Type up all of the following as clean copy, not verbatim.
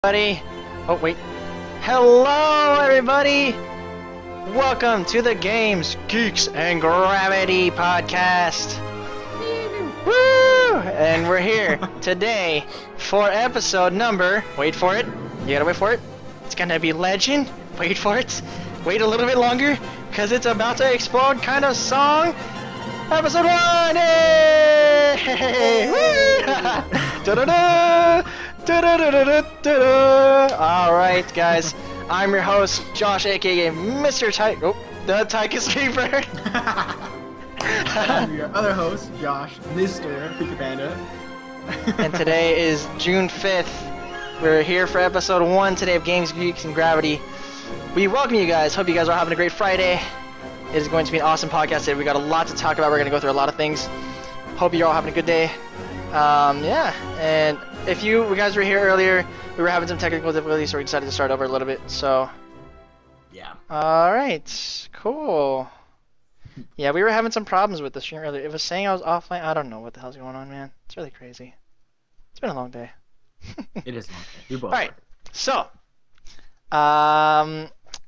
Everybody. Oh, wait. Hello, everybody. Welcome to the Games, Geeks, and Gravity podcast. Woo! And we're here today for episode number... Wait for it. You gotta wait for it. It's gonna be legend. Wait for it. Wait a little bit longer, because it's about to explode kind of song. Episode 1! Hey! Woo! Da-da-da! Alright, guys. I'm your host, Josh, aka Mr. Tyke. Oh, the Tychus Reaper. I'm your other host, Josh, Mr. Pika Panda. And today is June 5th. We're here for episode 1 today of Games, Geeks, and Gravity. We welcome you guys. Hope you guys are having a great Friday. It is going to be an awesome podcast today. We got a lot to talk about. We're going to go through a lot of things. Hope you're all having a good day. Yeah, and if you guys were here earlier, we were having some technical difficulties, so we decided to start over a little bit. So, Yeah. All right, cool. Yeah, we were having some problems with the stream earlier. It was saying I was offline. I don't know what the hell's going on, man. It's really crazy. It's been a long day. It is long. We both. All right, so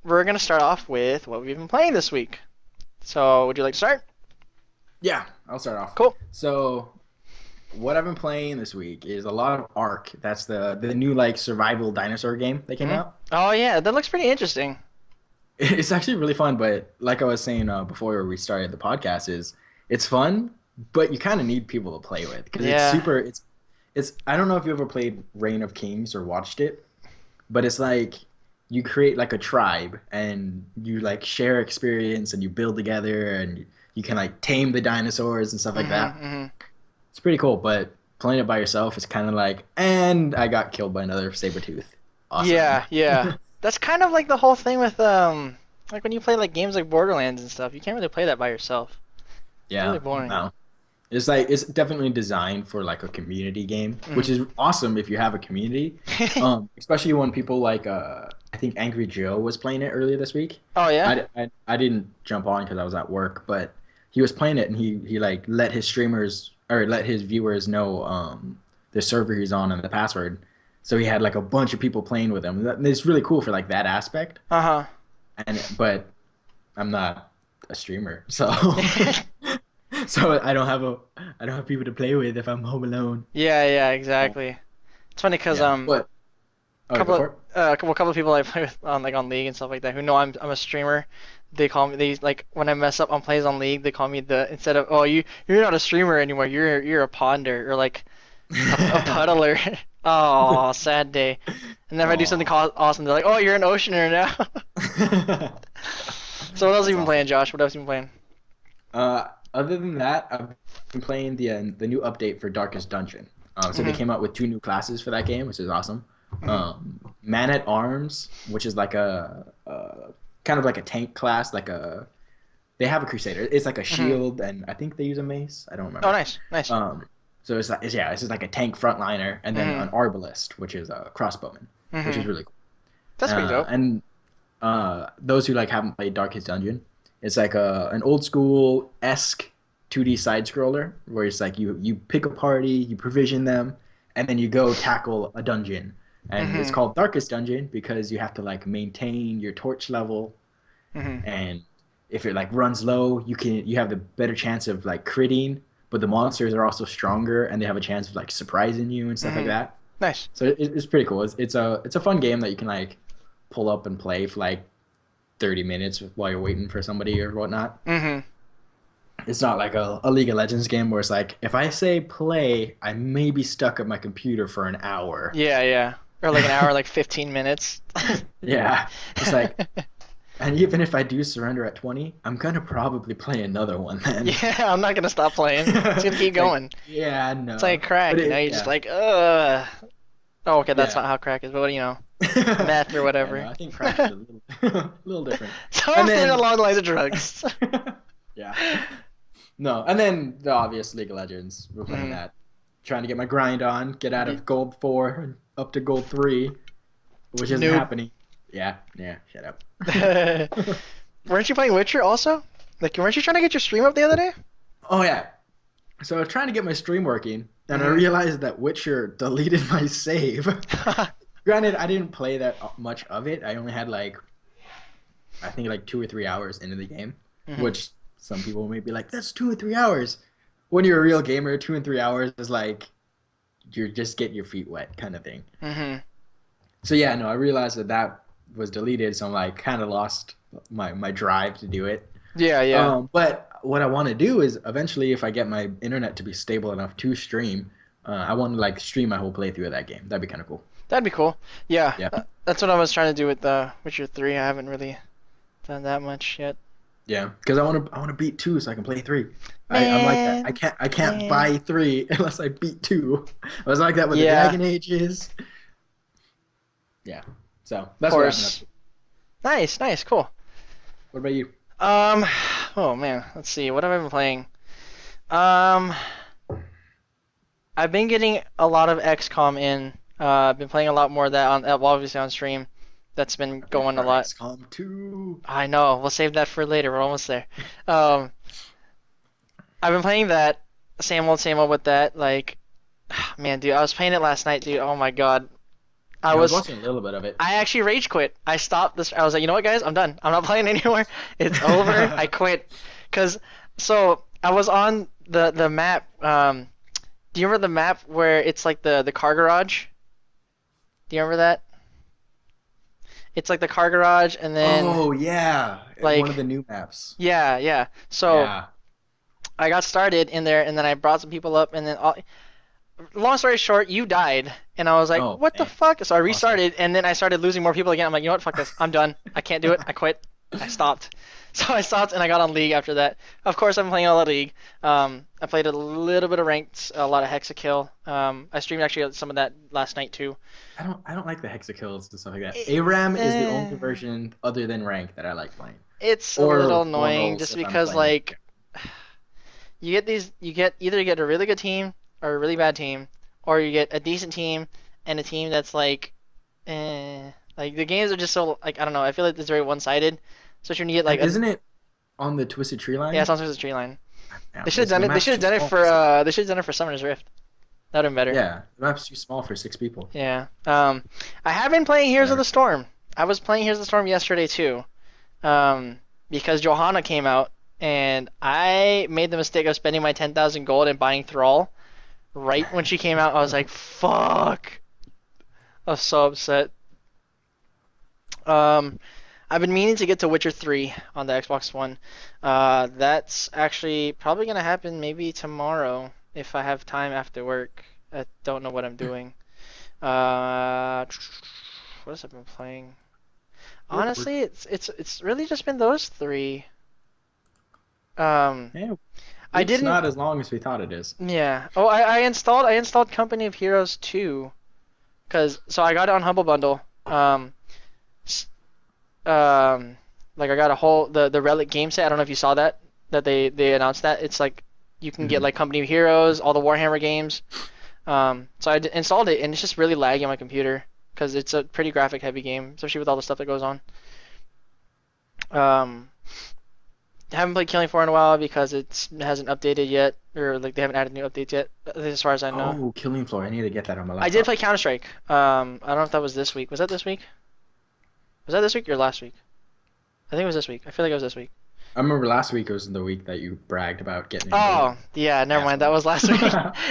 we're gonna start off with what we've been playing this week. So, would you like to start? Yeah, I'll start off. Cool. So, what I've been playing this week is a lot of Ark. That's the new like survival dinosaur game that came out. Oh yeah, that looks pretty interesting. It's actually really fun, but like I was saying before we started the podcast, it's fun, but you kind of need people to play with because Yeah. it's super. It's I don't know if you ever played Reign of Kings or watched it, but it's like you create like a tribe and you like share experience and you build together and you can like tame the dinosaurs and stuff like that. It's pretty cool, but playing it by yourself is kind of like, and I got killed by another saber-tooth. Awesome. Yeah. That's kind of like the whole thing with like when you play like games like Borderlands and stuff. You can't really play that by yourself. Yeah. Really boring. No. It's like it's definitely designed for like a community game, which is awesome if you have a community. Especially when people like I think Angry Joe was playing it earlier this week. Oh yeah. I didn't jump on because I was at work, but he was playing it and he like let his streamers or let his viewers know the server he's on and the password. So he had like a bunch of people playing with him. It's really cool for like that aspect. But I'm not a streamer, so so I don't have people to play with if I'm home alone. Yeah, exactly. It's funny because But a couple of people I play with on League and stuff like that who know I'm a streamer. They call me when I mess up on plays on League, they call me instead of you're not a streamer anymore, you're a ponder or like a puddler. Oh, sad day. And then if I do something awesome, they're like, oh, you're an oceaner now. So what else have you been playing, Josh? What else have you been playing? Other than that, I've been playing the new update for Darkest Dungeon. So they came out with 2 new classes for that game, which is awesome. Man at Arms, which is like a kind of like a tank class, they have a Crusader. It's like a shield, and I think they use a mace. I don't remember. Oh, nice. So it's just like a tank frontliner, and then an arbalist, which is a crossbowman, which is really cool. That's pretty dope. And those who like haven't played Darkest Dungeon, it's like an old school-esque 2D side scroller where it's like you pick a party, you provision them, and then you go tackle a dungeon. And it's called Darkest Dungeon because you have to like maintain your torch level, and if it like runs low, you have the better chance of like critting. But the monsters are also stronger, and they have a chance of like surprising you and stuff like that. Nice. So it's pretty cool. It's a fun game that you can like pull up and play for like 30 minutes while you're waiting for somebody or whatnot. It's not like a League of Legends game where it's like if I say play, I may be stuck at my computer for an hour. Yeah. Or like an hour, like 15 minutes. Yeah. It's like. And even if I do surrender at 20, I'm going to probably play another one then. Yeah, I'm not going to stop playing. It's going to keep going. Like, yeah, I know. It's like crack. You're just like, ugh. Oh, okay, that's not how crack is, but meth or whatever. Yeah, no, I think crack is a little different. Something along the lines of drugs. Yeah. No, and then the obvious League of Legends. We're playing that. Trying to get my grind on, get out of gold 4 and up to gold 3, which isn't happening. Yeah, shut up. Weren't you playing Witcher also? Like, weren't you trying to get your stream up the other day? Oh, yeah. So I was trying to get my stream working, and I realized that Witcher deleted my save. Granted, I didn't play that much of it. I only had I think 2 or 3 hours into the game, Hmm. which some people may be like, that's 2 or 3 hours. When you're a real gamer, 2 and 3 hours is like you're just getting your feet wet kind of thing. Hmm. So yeah, no, I realized that was deleted, so I'm like kind of lost my drive to do it. Yeah, yeah. But what I want to do is eventually, if I get my internet to be stable enough to stream, I want to stream my whole playthrough of that game. That'd be kind of cool. That'd be cool. Yeah, Yeah, that's what I was trying to do with Witcher 3. I haven't really done that much yet. yeah, because I want to beat two so I can play three. I'm like that. I Man, can't man. buy three unless I beat two. I was like that with the Yeah, Dragon Ages. Yeah, so of that's what I've been up course. to. Nice, nice, cool. What about you? Um, oh man, let's see. What have I been playing? Um, I've been getting a lot of XCOM in. I've been playing a lot more of that well, obviously on stream. That's been Ready going a for lot. XCOM 2? I know. We'll save that for later. We're almost there. Um, I've been playing that same old with that. Like, man, dude, I was playing it last night, dude. Oh my God. I Yeah, I was was watching a little bit of it. I actually rage quit. I stopped this. I was like, you know what, guys? I'm done. I'm not playing anymore. It's over. I quit. Cause so I was on the map. Do you remember the map where it's like the car garage? Do you remember that? It's like the car garage, and then Oh yeah, one of like the new maps. yeah, yeah. So Yeah. I got started in there, and then I brought some people up, and then long story short, you died, and I was like, Oh, what the thanks. fuck? So I Awesome. restarted, and then I started losing more people again. I'm like, you know what? Fuck this. I'm done. I can't do it. I quit. I stopped. So I stopped, and I got on League after that. Of course, I'm playing a lot of League. I played a little bit of ranked, a lot of Hexakill. I streamed actually some of that last night too. I don't like the hexakills and stuff like that. It, ARAM is the only eh, version other than rank that I like playing. it's a little Or annoying normals just if I'm because playing. like you get either you get a really good team or a really bad team, or you get a decent team and a team that's like the games are just so like I don't know. I feel like it's very one-sided. Especially when you get like And a isn't it on the Twisted Tree yeah, line? sometimes it's a tree line. Yeah, They should have done the it. They map's should have too done it small for for six. they should have done it for Summoner's Rift. That would have been better. Yeah, the map's too small for 6 people. Yeah. I have been playing Heroes of Whatever. the Storm. I was playing Heroes of the Storm yesterday too. Um, because Johanna came out and I made the mistake of spending my 10,000 gold and buying Thrall right when she came out. I was like, fuck. I was so upset. Um, I've been meaning to get to Witcher 3 on the Xbox One. That's actually probably gonna happen maybe tomorrow if I have time after work. I don't know what I'm doing. Uh, what else have I been playing? We're Honestly, it's really just been those three. Um, yeah, I week's didn't. not as long as we thought it is. Yeah. Oh, I installed Company of Heroes 2 because so I got it on Humble Bundle. S- like I got a whole the Relic game set. I don't know if you saw that they announced that. It's like you can get Mhm. like Company of Heroes, all the Warhammer games. So installed it and it's just really laggy on my computer because it's a pretty graphic heavy game, especially with all the stuff that goes on. Um, haven't played Killing Floor in a while because it hasn't updated yet, or like they haven't added new updates yet, as far as I know. Oh, Killing Floor. I need to get that on my I did laptop. play Counter Strike. I don't know if that was this week. Was that this week? Was that this week or last week? I think it was this week. I feel like it was this week. I remember last week was the week that you bragged about getting into it. Oh, yeah, never mind. That Asshole. was last week.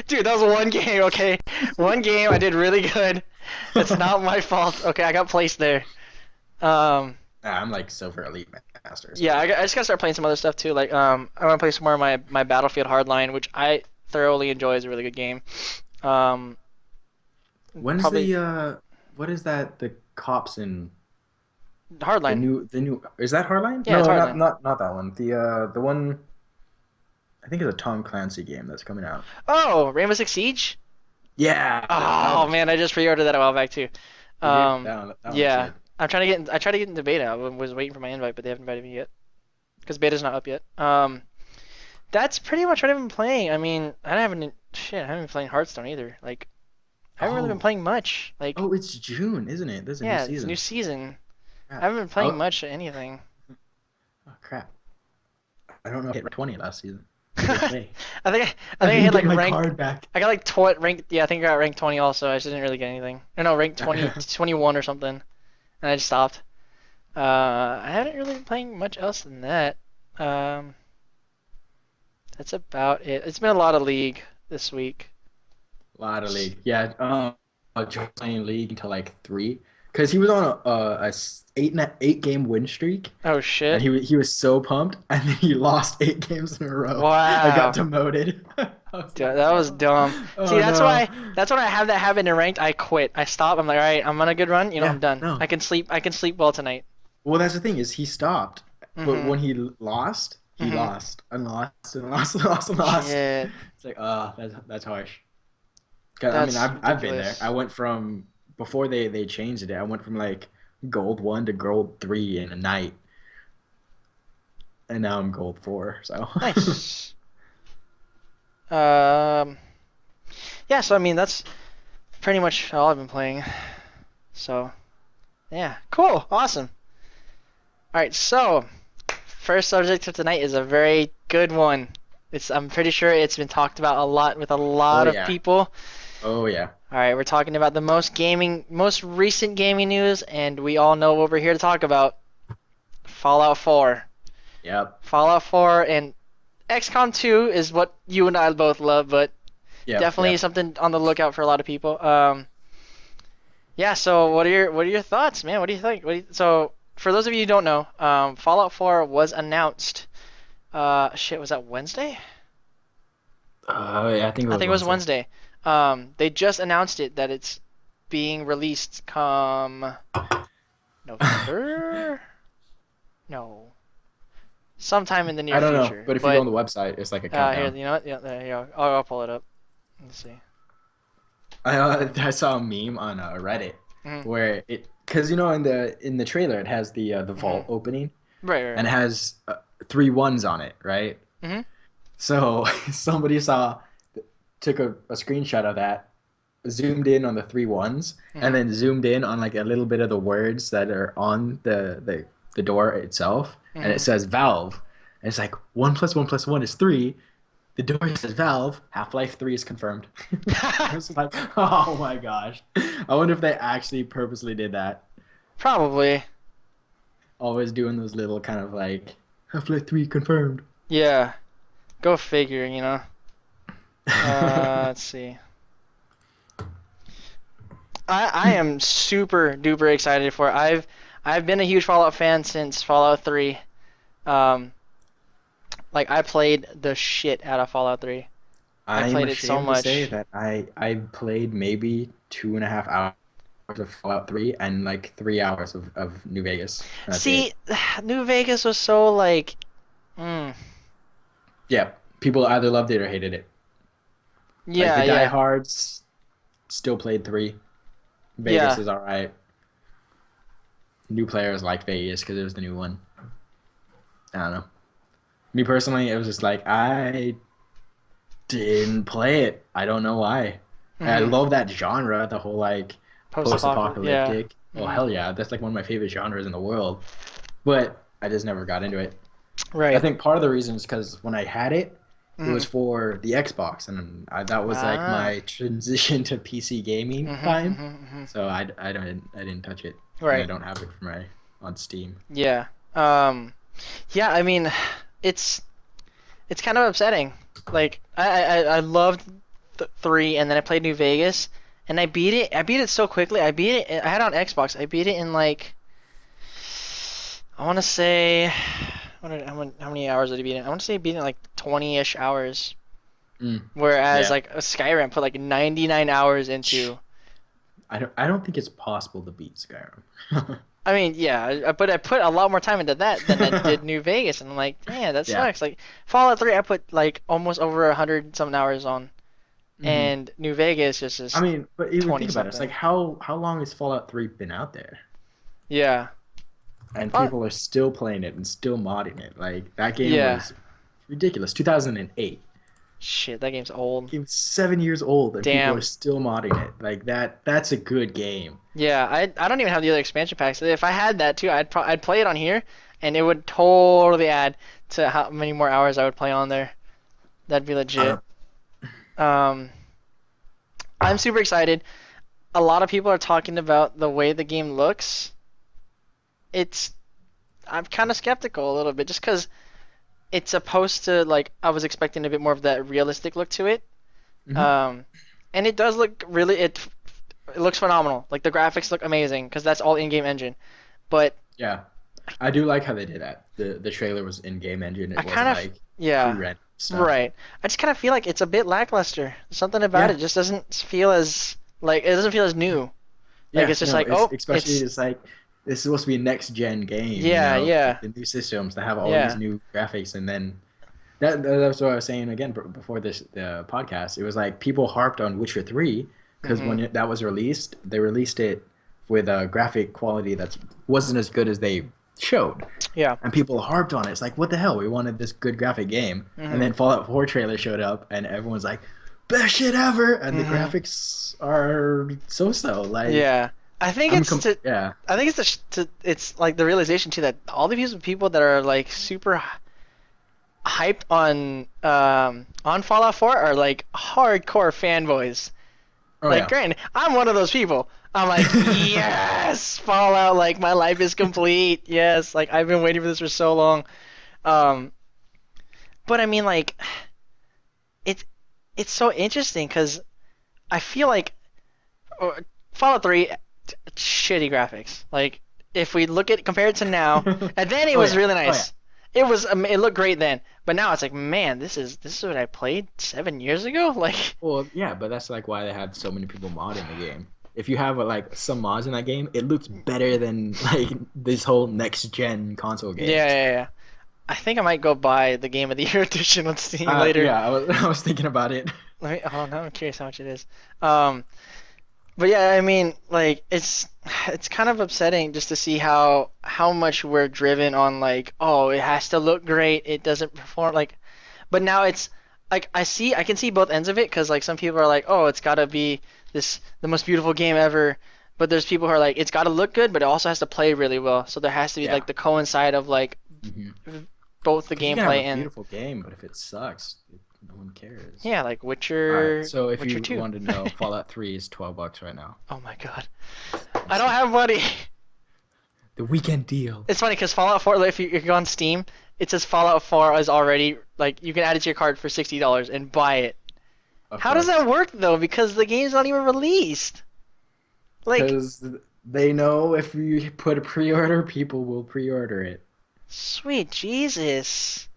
Dude, that was one game, okay? One game, I did really good. It's not my fault. Okay, I got placed there. Um, I'm like Silver Elite Master, so yeah, like I just gotta start playing some other stuff too. Like, I want to play some more of my Battlefield Hardline, which I thoroughly enjoy. Is a really good game. Um, when's probably the what is that the cops in Hardline. the new is that Hardline? Yeah, it's No, not Hardline. not not that one. The one I think it's a Tom Clancy game that's coming out. Oh, Rainbow Six Siege. Yeah, that Oh looks man, I just pre-ordered that a while back too. did you? Um, That one looks yeah, good. I'm trying to get. I tried to get into beta. I was waiting for my invite, but they haven't invited me yet because beta's not up yet. That's pretty much what I've been playing. I mean, I haven't shit. I haven't been playing Hearthstone either. Like, I haven't really been Oh, playing much. Like, oh, it's June, isn't it? There's a new yeah, it's a new season. season. I Crap. haven't been playing Oh, much of anything. oh crap. I don't know. I hit 20 last season. Good play. I think I I didn't hit get like my rank. card back. I got like rank. Yeah, I think I got rank 20 also. I just didn't really get anything. No, rank 20, 21 or something, and I just stopped. I haven't really been playing much else than that. Um, that's about it. It's been a lot of League this week. A lot of league. Yeah. Joe playing league until like 3, because he was on eight game win streak, Oh and shit! he was so pumped, and then he lost 8 games in a row. I got Wow. demoted. I was Dude, like, that was oh, dumb. See, oh no. that's when I have that habit in ranked. I quit. I stop. I'm like, all right, I'm on a good run. You know, I'm Yeah, done. no. I can sleep. I can sleep well tonight. Well, that's the thing is he stopped, but Mhm. when lost, he Mhm. lost and lost and lost and lost and lost. Shit. It's like, that's harsh. 'Cause, I mean, That's I've been there. I ridiculous. went from before they changed it. I went from like gold 1 to gold 3 in a night, and now I'm gold 4. So Nice. Um. Yeah. So I mean, that's pretty much all I've been playing. So yeah. Cool. Awesome. All right. So first subject of tonight is a very good one. I'm pretty sure it's been talked about a lot with a oh lot of yeah, people. oh yeah, All right, we're talking about the most recent gaming news, and we all know what we're here to talk about. Fallout 4. yep, Fallout 4 and XCOM 2 is what you and I both love, but yep, definitely yep. something on the lookout for a lot of people. Yeah. So what are your thoughts, man? What do you think? So for those of you who don't know, Fallout 4 was announced. Shit, was that Wednesday? Yeah, I think it I was think it was Wednesday. Wednesday. They just announced it that it's being released come November? No. Sometime in the near I don't know, future. but if you go But on the website, it's like a here, countdown. you know what? Yeah, there you go. I'll pull it up. Let's see. I saw a meme on Reddit Mhm. where because in the trailer it has the vault Mhm. opening, Right, right, and it right. has 3 1s on it, right? Mhm. So somebody took a screenshot of that, zoomed in on the 3 1s, and Mhm. then zoomed in on like a little bit of the words that are on the door itself, and it Mhm. says Valve. And it's like 1 + 1 + 1 is 3. The door says Valve. Half-Life 3 is confirmed. I was just like, oh my gosh. I wonder if they actually purposely did that. Probably. Always doing those little kind of like Half-Life 3 confirmed. Yeah. Go figure, you know. Let's see. I am super duper excited for it. I've been a huge Fallout fan since Fallout 3. Um, like I played the shit out of Fallout 3. I I'm played it so ashamed to say much. that I played maybe 2.5 hours of Fallout 3 and like 3 hours of New Vegas. That's it. See, New Vegas was so like, mm, Yeah, people either loved it or hated it. Like yeah, the yeah, diehards still played 3. Vegas yeah. is all right. New players like Vegas because it was the new one. I don't know. Me personally, it was just like I didn't play it. I don't know why. I Hmm. love that genre, the whole like Post-apocalyptic, yeah. post-apocalyptic. Oh Hmm. hell yeah, that's like one of my favorite genres in the world. But I just never got into it. I Right. think part of the reason is because when I had it, it Hmm. was for the Xbox, and that was like Ah. my transition to PC gaming Hmm. time. Hmm. Hmm. So I didn't touch it, and I Right. don't have it for my on Steam. Yeah. Um. Yeah. I mean, it's it's kind of upsetting. Like I loved 3, and then I played New Vegas, and I beat it. I beat it so quickly. I beat it. I had it on Xbox. I beat it in like I want to say how many hours did I beat it? I want to say I beat it in like 20-ish hours. Mm, Whereas yeah. like a Skyrim put like 99 hours into. I don't think it's possible to beat Skyrim. I mean, yeah, but I put a lot more time into that than I did New Vegas, and I'm like, damn, that Yeah. sucks. Like Fallout 3, I put like almost over 100 something hours on, Hmm. and New Vegas is I just mean, but even 20 think about it. It's like something. how long has Fallout 3 been out there? Yeah. And Uh, people are still playing it and still modding it. Like that game yeah. was ridiculous. 2008. Shit, that game's old. Game's 7 years old and people are Damn. still modding it. Like that's a good game. Yeah, I don't even have the other expansion packs. If I had that too, I'd play it on here, and it would totally add to how many more hours I would play on there. That'd be I legit. don't. Um, I'm super excited. A lot of people are talking about the way the game looks. It's I'm kind of skeptical a little bit just because it's supposed to like I was expecting a bit more of that realistic look to it. Mhm. Um, and it does look really it looks phenomenal. Like the graphics look amazing because that's all in-game engine. But Yeah, I do like how they did that. The trailer was in-game engine. I It kind wasn't of like yeah, pre-rendered stuff. right. I just kind of feel like it's a bit lackluster. Something about Yeah, it just doesn't feel as like it doesn't feel as new. Like yeah. it's just No, like it's oh especially it's it's like this is supposed to be a next-gen game. yeah Like yeah the new systems that have all these yeah. new graphics, and then that's what I was saying again before this the podcast. It was like people harped on Witcher 3 because Mhm. when that was released, they released it with a graphic quality that wasn't as good as they showed. Yeah. And people harped on it. It's like, what the hell? We wanted this good graphic game. And Mhm. then Fallout 4 trailer showed up, and everyone's like, best shit ever. And the Mhm. graphics are so. Like, Yeah. I think it's to yeah. I think it's it's like the realization too that all these people that are like super hyped on Fallout 4 are like hardcore fanboys. Oh, Like, yeah. granted, I'm one of those people. I'm like, yes, Fallout. Like, my life is complete. Yes, like I've been waiting for this for so long. Um, but I mean, like, it's it's so interesting because I feel like uh, Fallout 3, shitty graphics. Like, if we look at compare it to now, and then it Oh, was yeah. really Oh, yeah. nice. It was it looked great then, but now it's like, man, this is what I played 7 years ago. Like, Well, yeah, but that's like why they have so many people modding the game. If you have like some mods in that game, it looks better than like this whole next gen console yeah, games. yeah, yeah. I think I might go buy the Game of the Year edition on Steam later. Yeah, I was thinking about it. Let me. Oh, now I'm curious how much it is. Um, but yeah, I mean, like it's kind of upsetting just to see how much we're driven on like, oh, it has to look great. It doesn't perform like, but now it's like I can see both ends of it because like some people are like, oh, it's gotta be the most beautiful game ever. But there's people who are like, it's gotta look good, but it also has to play really well. So there has to be like Yeah. the coincide of like hmm both the Because you can have gameplay a and beautiful game, but if it sucks, no one cares. yeah, like All right. Witcher, So if Witcher you 2. wanted to know, Fallout 3 is $12 right now. Oh my god. I don't Insane. have money. The weekend deal. It's funny because Fallout 4, if you go on Steam, it says Fallout 4 is already like you can add it to your card for $60 and buy it. Of How does that course. work though? Because the game's not even released. Like, Because they know if you put a pre-order, people will pre-order it. sweet Jesus.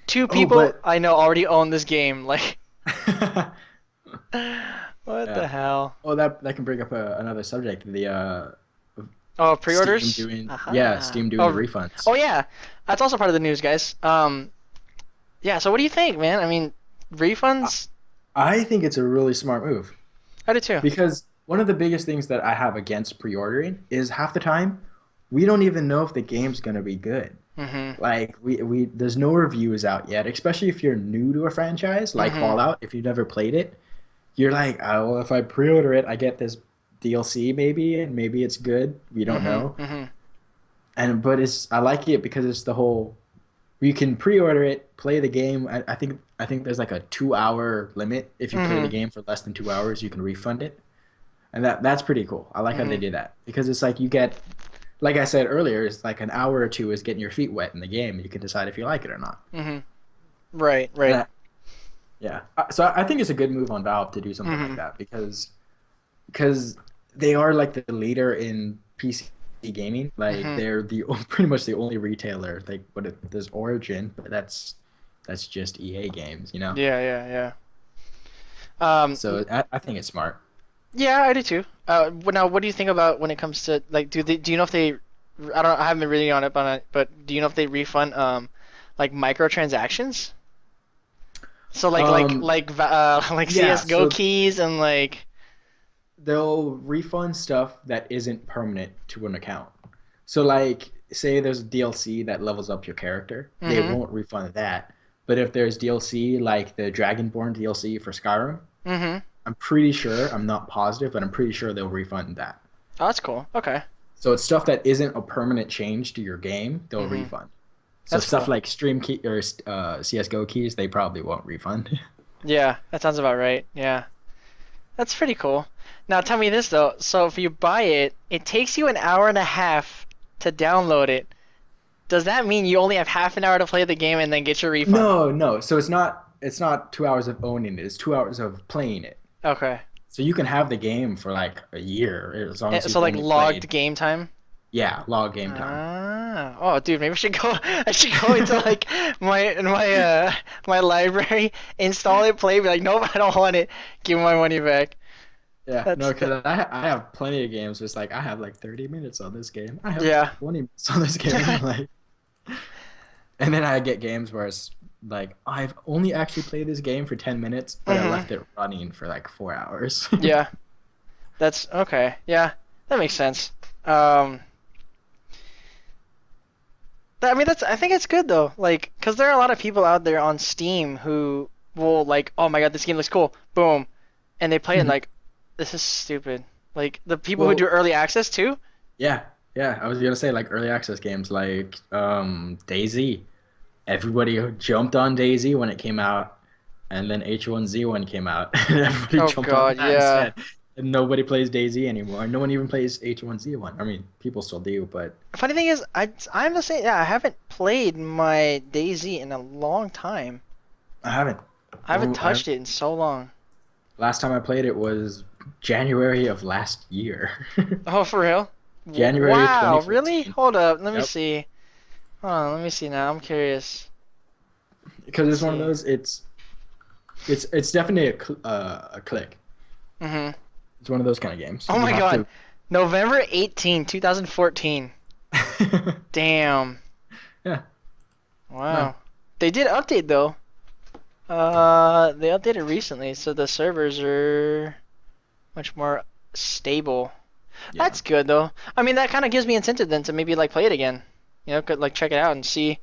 Two Oh, people but I know already own this game. Like, what the yeah. hell? Oh, that can bring up another subject. The Oh, Steam pre-orders? doing yeah, Aha. Steam doing the Oh, refunds. oh yeah. That's also part of the news, guys. Yeah. So what do you think, man? I mean, I refunds? I think it's a really smart move I do too. because one of the biggest things that I have against pre-ordering is half the time we don't even know if the game's gonna be good. Mhm. Like we there's no reviews out yet, especially if you're new to a franchise like Mhm. Fallout. If you've never played it, you're like, oh, well, if I pre-order it, I get this DLC maybe, and maybe it's good. We don't Mhm. know. Mhm. And but it's I like it because it's the whole you can pre-order it, play the game. I think there's like a 2 hour limit. If you play the Mhm. game for less than 2 hours, you can refund it, and that's pretty cool. I like how they Mhm. did that because it's like you get, like I said earlier, it's like an hour or two is getting your feet wet in the game. You can decide if you like it or not. Mhm. Right. And Right. yeah, so I think it's a good move on Valve to do something like Mhm. that because they are like the leader in PC gaming. Like Mhm. they're the pretty much the only retailer. Like there's Origin, but that's just EA games, you know. Yeah. Yeah. Yeah. So I think it's smart. Yeah, I do too. Now, what do you think about when it comes to like, do you know if they, I don't, I haven't been reading on it, but do you know if they refund like microtransactions? So Um, like yeah, CS:GO so keys and like, they'll refund stuff that isn't permanent to an account. So like say there's a DLC that levels up your character, they mhm, won't refund that. But if there's DLC like the Dragonborn DLC for Skyrim, mhm. I'm pretty sure, I'm not positive, but I'm pretty sure they'll refund that. Oh, that's cool. Okay. So it's stuff that isn't a permanent change to your game, they'll Mhm. refund. So That's stuff cool. like Stream key or CS:GO keys, they probably won't refund. Yeah, that sounds about right. Yeah. That's pretty cool. Now tell me this though. So if you buy it, it takes you an hour and a half to download it. Does that mean you only have half an hour to play the game and then get your refund? No, no. So it's not 2 hours of owning it. It's 2 hours of playing it. Okay. So you can have the game for like a year as long as So you've like only played. logged game time? Yeah, log game time. Ah. Oh, dude, maybe I should go. I should go into like my library, install it, play, be like, nope, I don't want it. Give my money back. Yeah, no, That's the because I have plenty of games. It's like I have like 30 minutes on this game. I have yeah. 20 minutes on this game. Like, and then I get games where it's like I've only actually played this game for 10 minutes, but I Mhm. left it running for like 4 hours. Yeah. That's okay. Yeah, that makes sense. Um, I mean, I think it's good though. Like, cause there are a lot of people out there on Steam who will like, oh my god, this game looks cool, boom, and they play it and Mhm. like, this is stupid. Like the people who do Well, early access too. yeah, yeah. I was gonna say like early access games like Daisy. Everybody jumped on Daisy when it came out, and then H1Z1 came out, and everybody Oh jumped on god, that yeah. instead. And nobody plays Daisy anymore. No one even plays H1Z1. I mean, people still do, but Funny thing is, I'm the same. Yeah, I haven't played my DayZ in a long time. I haven't. I haven't Well, touched it in so long. last time I played it was January of last year. Oh, for real? January Wow, really? 2014. Hold up, let me Yep. see. Hold on, let me see now. I'm curious. Because Let's it's one of see. those. It's definitely a click. Mhm. It's one of those kind of games. Oh You my have god. to. November 18, 2014. Damn. Yeah. No. Wow. They did update though. They updated recently, so the servers are much more stable. Yeah. That's good though. I mean, that kind of gives me incentive then to maybe like play it again. You know, could like check it out and see.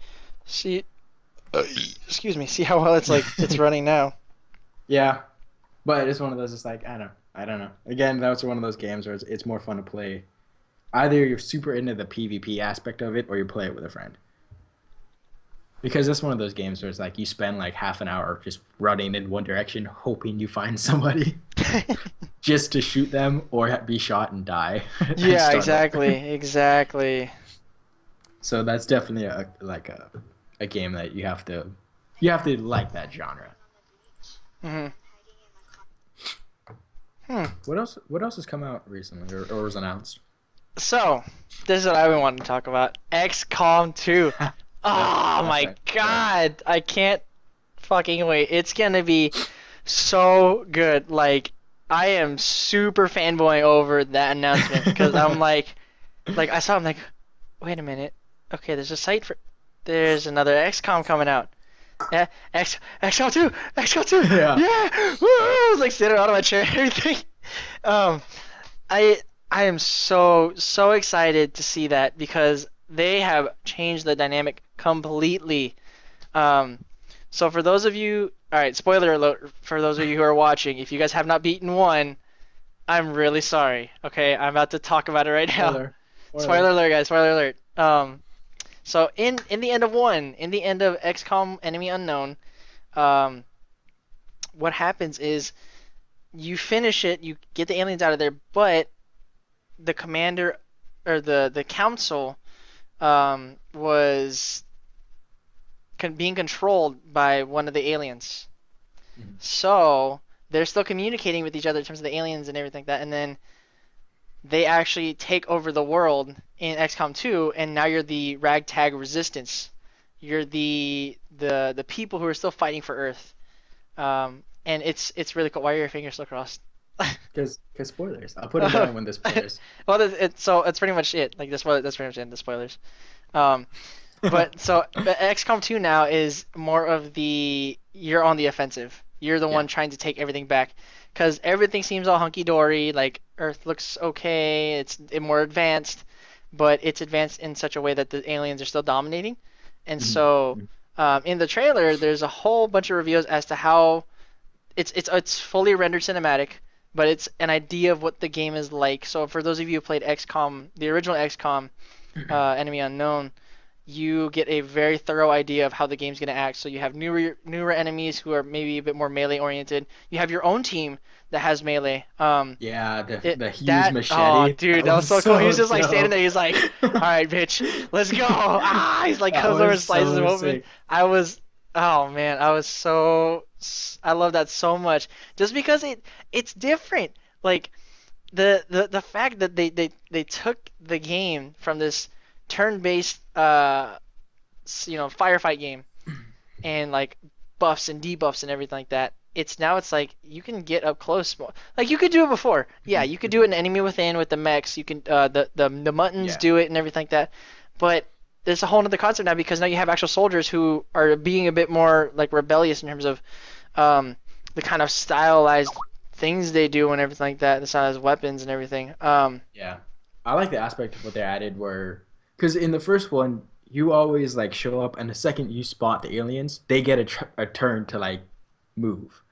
Excuse me. See how well it's running now. Yeah. But it's one of those. It's like I don't know. Again, that's one of those games where it's more fun to play. Either you're super into the PvP aspect of it, or you play it with a friend. Because it's one of those games where it's like you spend like half an hour just running in one direction, hoping you find somebody just to shoot them or be shot and die and Yeah, start over. exactly, exactly. So that's definitely a game that you have to like that genre. Hmm. Hmm. What else has come out recently or was announced? So, this is what I've been wanting to talk about. XCOM 2. Yep, Oh that's my right. That's right. god, I can't fucking wait. It's gonna be so good. Like, I am super fanboying over that announcement because I'm like I saw, I'm like, wait a minute. Okay, there's another XCOM coming out. Yeah, XCOM 2, XCOM 2. Yeah. Yeah, woo! I was like sitting out of my chair and everything. Um, I I am so excited to see that because they have changed the dynamic completely. Um, so for those of you, all right, spoiler alert for those of you who are watching, if you guys have not beaten one, I'm really sorry. Okay, I'm about to talk about it right now. Spoiler. Spoiler Spoiler. alert, guys. Spoiler alert. So in the end of one, in the end of XCOM Enemy Unknown, um, what happens is you finish it, you get the aliens out of there, but the commander or the council was being controlled by one of the aliens. Mhm. So they're still communicating with each other in terms of the aliens and everything like that, and then they actually take over the world in XCOM 2, and now you're the ragtag resistance. You're the people who are still fighting for Earth. And it's really cool. Why are your fingers so crossed? Because spoilers. I'll put them down when there's spoilers. Well, so it's pretty much it. Like the spoiler, that's pretty much it. The spoilers. Um, but XCOM 2 now is more of the you're on the offensive. You're the Yeah. one trying to take everything back, because everything seems all hunky dory. Like Earth looks okay. It's more advanced, but it's advanced in such a way that the aliens are still dominating. And Mhm. so Mhm. in the trailer, there's a whole bunch of reveals as to how it's fully rendered cinematic, but it's an idea of what the game is like. So for those of you who played XCOM, the original XCOM, Enemy Unknown, you get a very thorough idea of how the game's going to act. So you have newer enemies who are maybe a bit more melee oriented. You have your own team that has melee. Yeah, the Hughes Oh machete. dude, That that was was so cool. He was so just like standing there. dope. He's like, "All right, bitch, let's go!" Ah, he's like That comes over and was slices him so open. sick. I was, oh man, I love that so much. Just because it's different. Like the fact that they took the game from this turn-based firefight game and like buffs and debuffs and everything like that. It's like you can get up close. Like you could do it before. Yeah, you could do it in Enemy Within with the mechs. You can the muttons Yeah. do it and everything like that. But there's a whole other concept now because now you have actual soldiers who are being a bit more like rebellious in terms of the kind of stylized things they do and everything like that. The stylized weapons and everything. Yeah. I like the aspect of what they added where, because in the first one, you always like show up, and the second you spot the aliens, they get a turn to like move.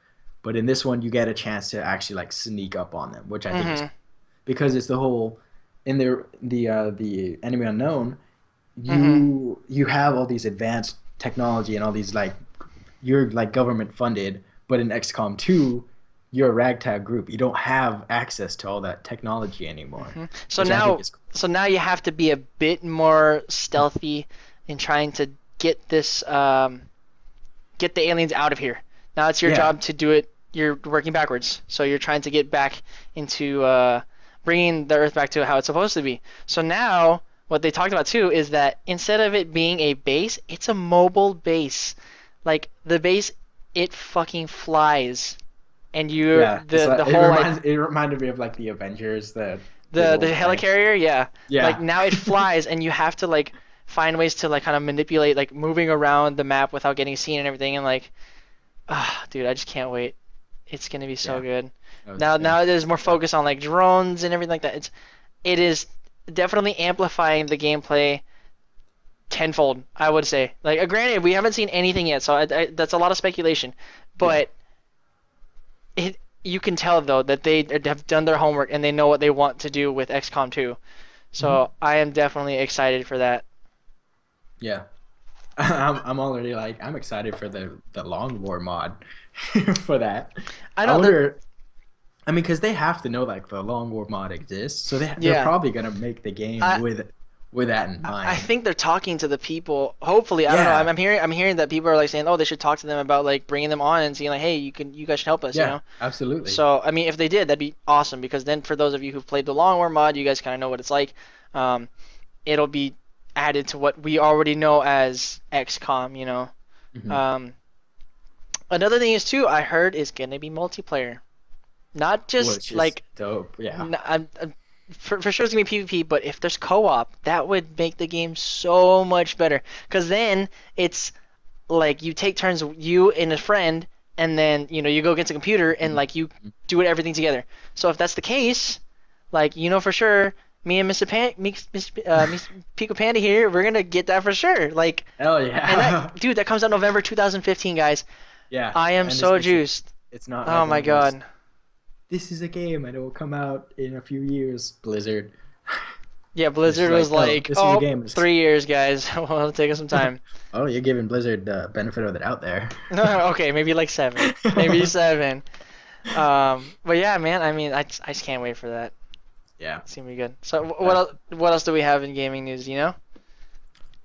But in this one, you get a chance to actually like sneak up on them, which I think is Mhm. cool. Because it's the whole in the enemy unknown, Mhm. you have all these advanced technology and all these like you're like government funded, but in XCOM 2, you're a ragtag group. You don't have access to all that technology anymore, Mhm. So which I think now, is cool. so now you have to be a bit more stealthy in trying to get get the aliens out of here. Now it's your Yeah. job to do it. You're working backwards, so you're trying to get back into bringing the Earth back to how it's supposed to be. So now, what they talked about too is that instead of it being a base, it's a mobile base. Like the base, it fucking flies, and you're Yeah, it's like the whole like it reminded me of like the Avengers, the the old time. helicarrier, yeah. Like Yeah. now it flies, and you have to like find ways to like kind of manipulate like moving around the map without getting seen and everything. And like, ah, dude, I just can't wait. It's gonna be so Yeah. good. That was Now there's more super dope. focus on like drones and everything like that. It is definitely amplifying the gameplay tenfold, I would say. Like, granted, we haven't seen anything yet, so that's a lot of speculation. Yeah. But you can tell though that they have done their homework and they know what they want to do with XCOM 2. Hmm. So I am definitely excited for that. Yeah. I'm already like I'm excited for the Long War mod for that. I I know that. wonder. I mean, because they have to know like the Long War mod exists, so they're Yeah, probably gonna make the game I with that in I mind. think they're talking to the people. Hopefully, I don't know. Yeah. I'm hearing that people are like saying, oh, they should talk to them about like bringing them on and seeing like, hey, you guys should help us, you Yeah. know. Absolutely. So I mean, if they did, that'd be awesome because then for those of you who've played the Long War mod, you guys kind of know what it's like. Um, it'll be added to what we already know as XCOM, you know. Hmm. Um, another thing is too, I heard is gonna be multiplayer, not just Which is like dope. Yeah. for sure it's gonna be PvP, but if there's co-op, that would make the game so much better. Cause then it's like you take turns, you and a friend, and then you go against a computer and Mhm. like you do it everything together. So if that's the case, like for sure, me and Miss Pico Panda here, we're gonna get that for sure. Like, Hell and yeah. that dude, that comes out November 2015, guys. Yeah. I am And so juiced. it's not Oh like one my of those. god. This is a game and it will come out in a few years. Blizzard. Yeah, It's Blizzard was like, no, like, this is a oh, game. 3 years, guys. Well, it'll take us some time. Oh, you're giving Blizzard the benefit of the doubt there. Okay, maybe like 7. Maybe 7. But yeah, man. I mean, I just can't wait for that. Yeah. It's gonna be good. So Uh, what else do we have in gaming news? You know?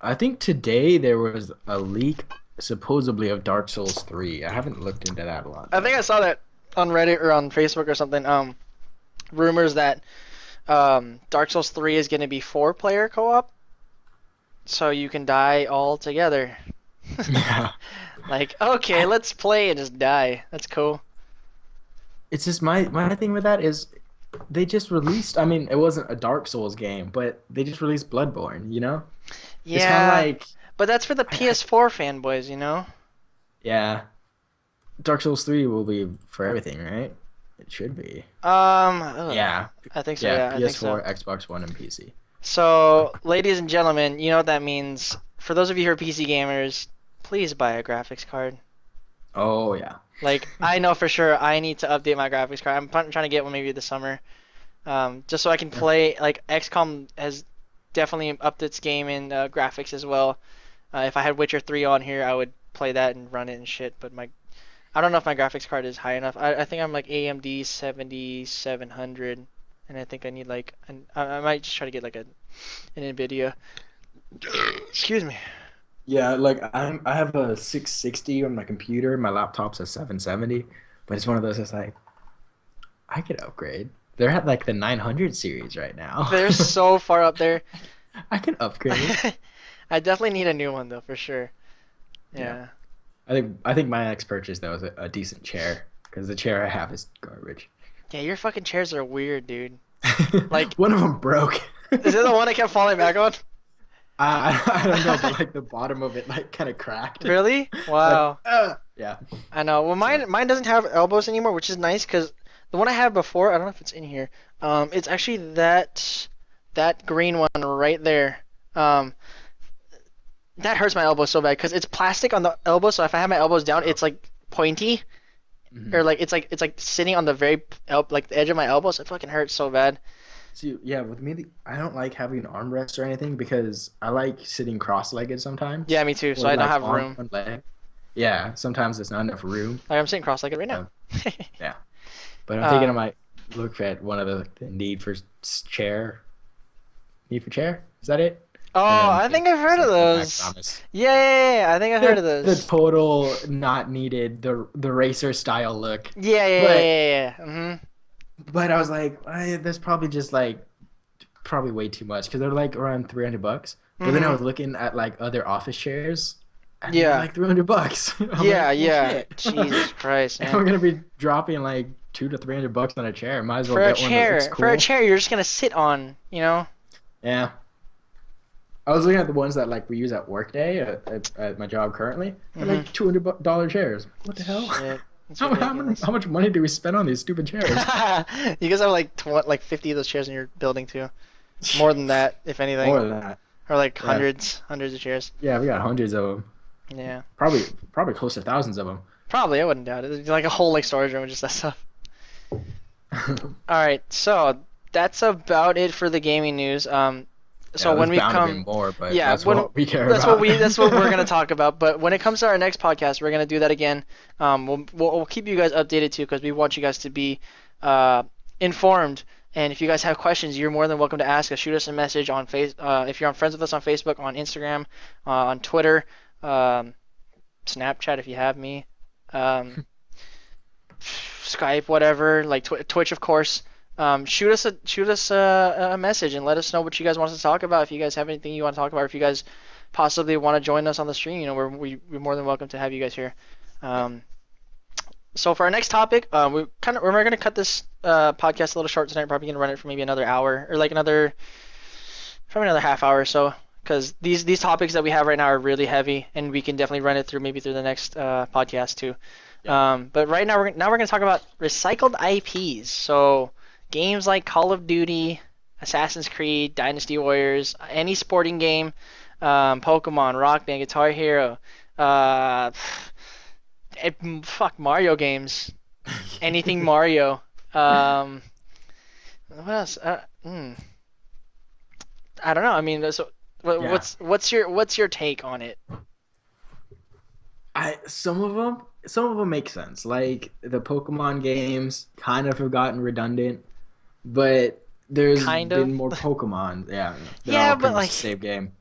I think today there was a leak supposedly of Dark Souls 3. I haven't looked into that a lot I think though. I saw that on Reddit or on Facebook or something. Rumors that Dark Souls 3 is gonna be 4-player co-op, so you can die all together. Yeah. Like, okay, I, let's play and just die. That's cool. it's just my thing with that is they just released, I mean, it wasn't a Dark Souls game, but they just released Bloodborne, you know? It's kind of Yeah, like but that's for the I PS4 fanboys, you know? yeah, Dark Souls 3 will be for everything, right? It should be. Ugh, Yeah. I think so. Yeah, Yeah, I think so. PS4, Xbox One, and PC. So, ladies and gentlemen, you know what that means. For those of you who are PC gamers, please buy a graphics card. Oh yeah. Like, I know for sure I need to update my graphics card. I'm trying to get one maybe this summer, just so I can Yeah. play. Like, XCOM has definitely upped its game in graphics as well. If I had Witcher 3 on here, I would play that and run it and shit. But I don't know if my graphics card is high enough. I think I'm like AMD 7700, and I think I need like I might just try to get like an Nvidia. Excuse me. Yeah, like I have a 660 on my computer. My laptop's a 770, but it's one of those that's like I could upgrade. They're at like the 900 series right now. They're so far up there. I can upgrade. I definitely need a new one though, for sure. Yeah. I think my next purchase though is a decent chair because the chair I have is garbage. Yeah, your fucking chairs are weird, dude. Like, one of them broke. is it the one I kept falling back on? I don't know, but like the bottom of it like kind of cracked. Really? Wow. Yeah. I know. Well, mine doesn't have elbows anymore, which is nice because the one I had before, I don't know if it's in here. It's actually that green one right there. That hurts my elbow so bad because it's plastic on the elbow. So if I have my elbows down, it's like pointy, or like it's like sitting on the very like the edge of my elbow. So it fucking hurts so bad. See, yeah, with me, I don't like having armrests or anything because I like sitting cross-legged sometimes. Yeah, me too. So Or, I don't like, have on room. one leg. Yeah, sometimes there's not enough room. Like I'm sitting cross-legged right now. Yeah, but I'm thinking I might look at one of the need for chair. Need for chair? Is that it? Oh, I think I've heard of those. Yeah, I think I've heard of those. The total not needed, the racer style look. Yeah. Mm-hmm. But I was like, that's probably just like probably way too much because they're like around $300. But then I was looking at like other office chairs. And they're like $300. Yeah. Jesus Christ, man. If I'm gonna be dropping like $200 to $300 on a chair, might as well get one that looks cool. For a chair, you're just gonna sit on, you know. Yeah. I was looking at the ones that like we use at Workday at my job currently. They're like $200 chairs. What the hell? Shit. How much money do we spend on these stupid chairs? You guys have like 50 of those chairs in your building too. More than that, if anything. More than that. Or like hundreds of chairs. Yeah, we got hundreds of them. Yeah. Probably close to thousands of them. Probably, I wouldn't doubt it. It's like a whole like storage room with just that stuff. All right, so that's about it for the gaming news. So when we come, more, but yeah, that's what we care about. That's what we're gonna talk about. But when it comes to our next podcast, we're gonna do that again. We'll keep you guys updated too, because we want you guys to be informed. And if you guys have questions, you're more than welcome to ask us. Shoot us a message on if you're on friends with us on Facebook, on Instagram, on Twitter, Snapchat if you have me, Skype, whatever, like Twitch, of course. Shoot us a message and let us know what you guys want us to talk about. If you guys have anything you want to talk about, or if you guys possibly want to join us on the stream, you know, we're more than welcome to have you guys here. So for our next topic, we're gonna cut this podcast a little short tonight. Probably gonna run it for maybe another hour or like probably another half hour or so, because these topics that we have right now are really heavy, and we can definitely run it through maybe through the next podcast too. Yeah. But right now we're gonna talk about recycled IPs. So games like Call of Duty, Assassin's Creed, Dynasty Warriors, any sporting game, Pokemon, Rock Band, Guitar Hero, fuck Mario games, anything Mario. What else? I don't know. I mean, so what's your take on it? Some of them make sense. Like the Pokemon games kind of have gotten redundant. But there's been more Pokemon. Yeah, but like the same game.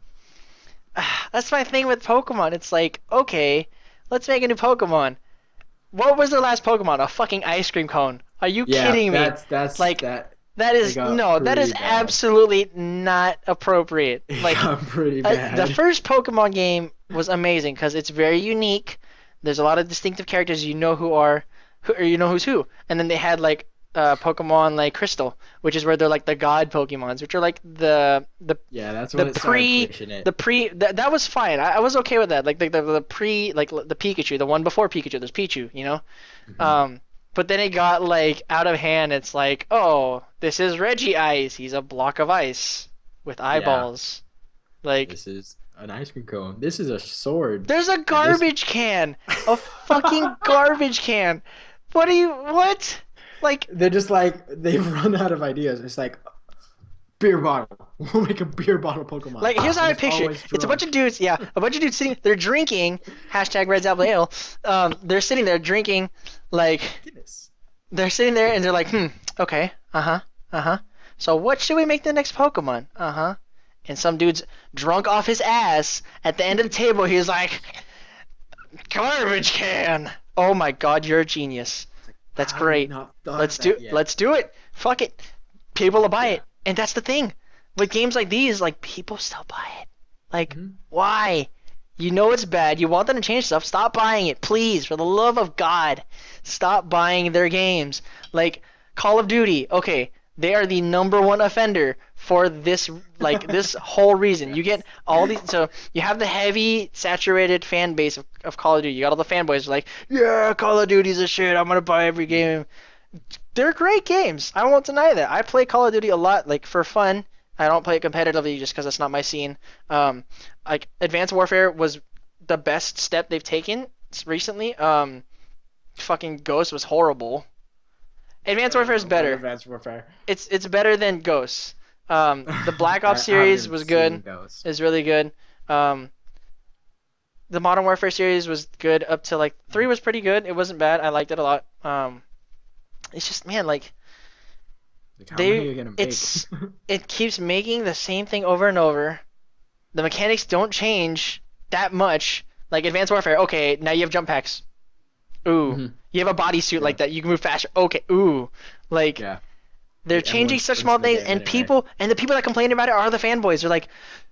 That's my thing with Pokemon. It's like, okay, let's make a new Pokemon. What was the last Pokemon? A fucking ice cream cone. Are you kidding me? That's like that is absolutely not appropriate. Like pretty bad. The first Pokemon game was amazing because it's very unique. There's a lot of distinctive characters. You know you know who's who. And then they had like Pokemon like Crystal, which is where they're like the god Pokemons, which are like the that's what that was fine. I was okay with that. Like the pre like the Pikachu, the one before Pikachu. There's Pichu, you know. Mm-hmm. But then it got like out of hand. It's like, oh, this is Reggie Ice. He's a block of ice with eyeballs. Yeah. Like this is an ice cream cone. This is a sword. There's a garbage can. A fucking garbage can. What? Like they're just like they've run out of ideas. It's like beer bottle. We'll make a beer bottle Pokemon. Like, here's how And I it's picture it. always It's a bunch of drunk. dudes, yeah, a bunch of dudes sitting, they're drinking, hashtag Red Apple Ale. They're sitting there drinking, like, Guinness. they're sitting there and they're like, okay, uh-huh, uh-huh. So what should we make the next Pokemon? Uh-huh. And some dude's drunk off his ass at the end of the table. He's like, garbage can. Oh my God, you're a genius. That's How have we great. not thought Let's of do that yet? let's do it. Fuck it. People will buy Yeah. it. And that's the thing. With games like these, like people still buy it. Like, Mhm. why? You know it's bad. You want them to change stuff. Stop buying it, please. For the love of God, stop buying their games. Like Call of Duty. Okay, they are the number one offender for this, like this whole reason. You get Yes. all these. So you have the heavy, saturated fan base of Call of Duty. You got all the fanboys who are like, yeah, Call of Duty's a shit. I'm gonna buy every game. They're great games. I won't deny that. I play Call of Duty a lot, like for fun. I don't play it competitively just because that's not my scene. Like Advanced Warfare was the best step they've taken recently. Fucking Ghost was horrible. Advanced Warfare is Like better. Advanced Warfare. It's better than Ghost. The Black Ops I series haven't was seen good. those. Is really good. Um, the Modern Warfare series was good up to like 3 was pretty good. It wasn't bad. I liked it a lot. It's just, man, like Like, how many are they you gonna make? it's it keeps making the same thing over and over. The mechanics don't change that much. Like Advanced Warfare, okay, now you have jump packs. Ooh. Mhm. You have a bodysuit Yeah. like that. You can move faster. Okay. Ooh. Like Yeah. they're Like, changing everyone such sprints small to the things, game and anyway. the people that complain about it are the fanboys. They're like,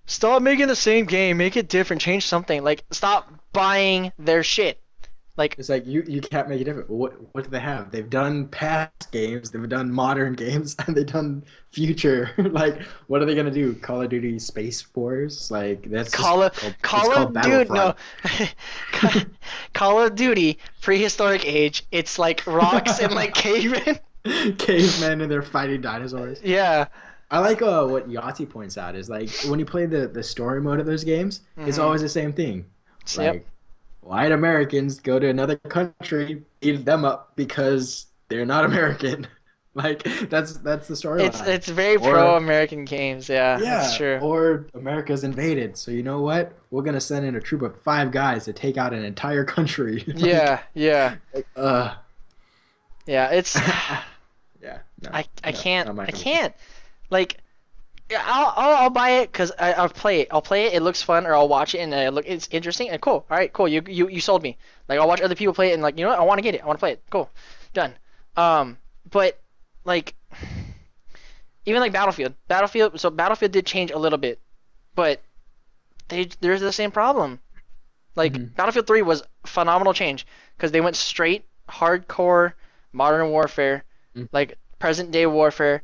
stop making the same game, make it different, change something. Like, stop buying their shit. Like, It's like you can't make it different. What do they have? They've done past games, they've done modern games, and they've done future. Like, what are they gonna do? Call of Duty Space Force? Like that's just Call of it's Call called of Duty, no, Battlefront. Call of Duty, prehistoric age. It's like rocks and like cavemen. Cavemen and they're fighting dinosaurs. Yeah. I like what Yahtzee points out is like when you play the story mode of those games, it's Mhm. always the same thing. Yep. Like white Americans go to another country, beat them up because they're not American. Like that's the storyline. It's very Or pro-American games. Yeah, that's yeah, true. or America's invaded. So you know what? We're gonna send in a troop of 5 guys to take out an entire country. Yeah, yeah, like yeah. It's yeah, no, I no, can't not my I cup of tea. can't like yeah, I'll buy it because I'll play it. I'll play it. It looks fun, or I'll watch it and it's interesting and cool. All right, cool. You sold me. Like I'll watch other people play it and like you know what? I want to get it. I want to play it. Cool, done. But like even like Battlefield. So Battlefield did change a little bit, but there's the same problem. Like Mhm. Battlefield 3 was phenomenal change because they went straight hardcore modern warfare, Mhm. like present day warfare,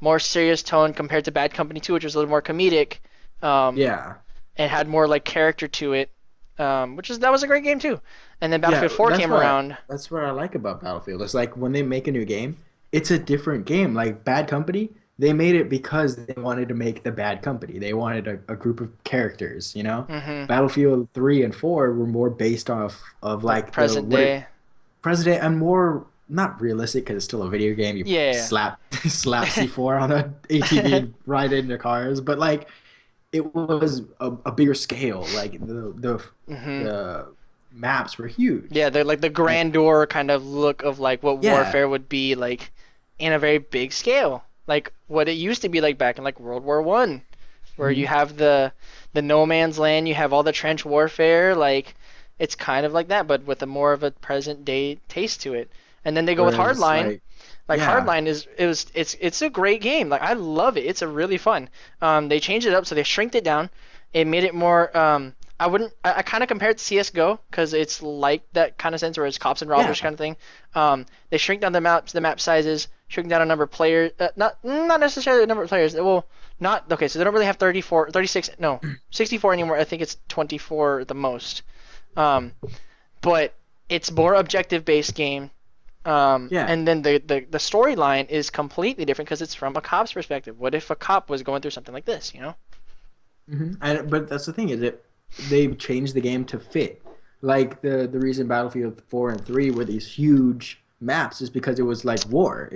more serious tone compared to Bad Company 2, which was a little more comedic, um, Yeah. and had more like character to it, that was a great game too. And then Yeah, Battlefield 4 came around. that's what I like about Battlefield. It's like when they make a new game, it's a different game. Like Bad Company, they made it because they wanted to make the Bad Company. They wanted a group of characters, you know? Hmm. Battlefield 3 and 4 were more based off of Like like the present what it day. president and more not realistic because it's still a video game. You Yeah. slap slap C4 on a ATV and ride it into cars, but like it was a bigger scale. Like Hmm. the maps were huge. Yeah, they're like the And grandeur kind of look of like what yeah. warfare would be like in a very big scale. Like what it used to be like back in like World War One, where you Mhm. have the no man's land, you have all the trench warfare, like it's kind of like that, but with a more of a present day taste to it. And then they go with Whereas Hardline. like Like yeah, Hardline it's a great game. Like I love it. It's a really fun. They changed it up so they shrinked it down. It made it more I kind of compare it to CS:GO because it's like that kind of sense where it's cops and robbers yeah, kind of thing. They shrink down the map sizes, shrink down a number of players, not necessarily the number of players. Well, not okay. So they don't really have 34, 36, no, 64 anymore. I think it's 24 at the most. Um, but it's more objective based game. yeah. And then the storyline is completely different because it's from a cop's perspective. What if a cop was going through something like this, you know? And but that's the thing is that they changed the game to fit. Like the reason Battlefield 4 and 3 were these huge maps is because it was like war.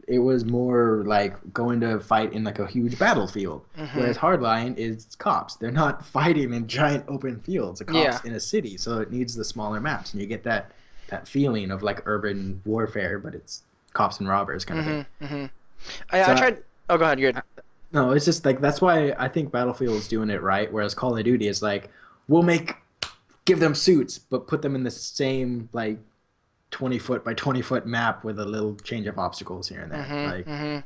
it was more like going to fight in like a huge battlefield. Hmm. Whereas Hardline is cops. They're not fighting in giant open fields. The Yeah. cops in a city, so it needs the smaller maps, and you get that feeling of like urban warfare, but it's cops and robbers kind of thing. Hmm. Hmm. I So tried. Oh, go ahead. You're good. no, it's just like that's why I think Battlefield's doing it right, whereas Call of Duty is like we'll give them suits, but put them in the same like 20-foot by 20-foot map with a little change of obstacles here and there. Hmm. Like Hmm.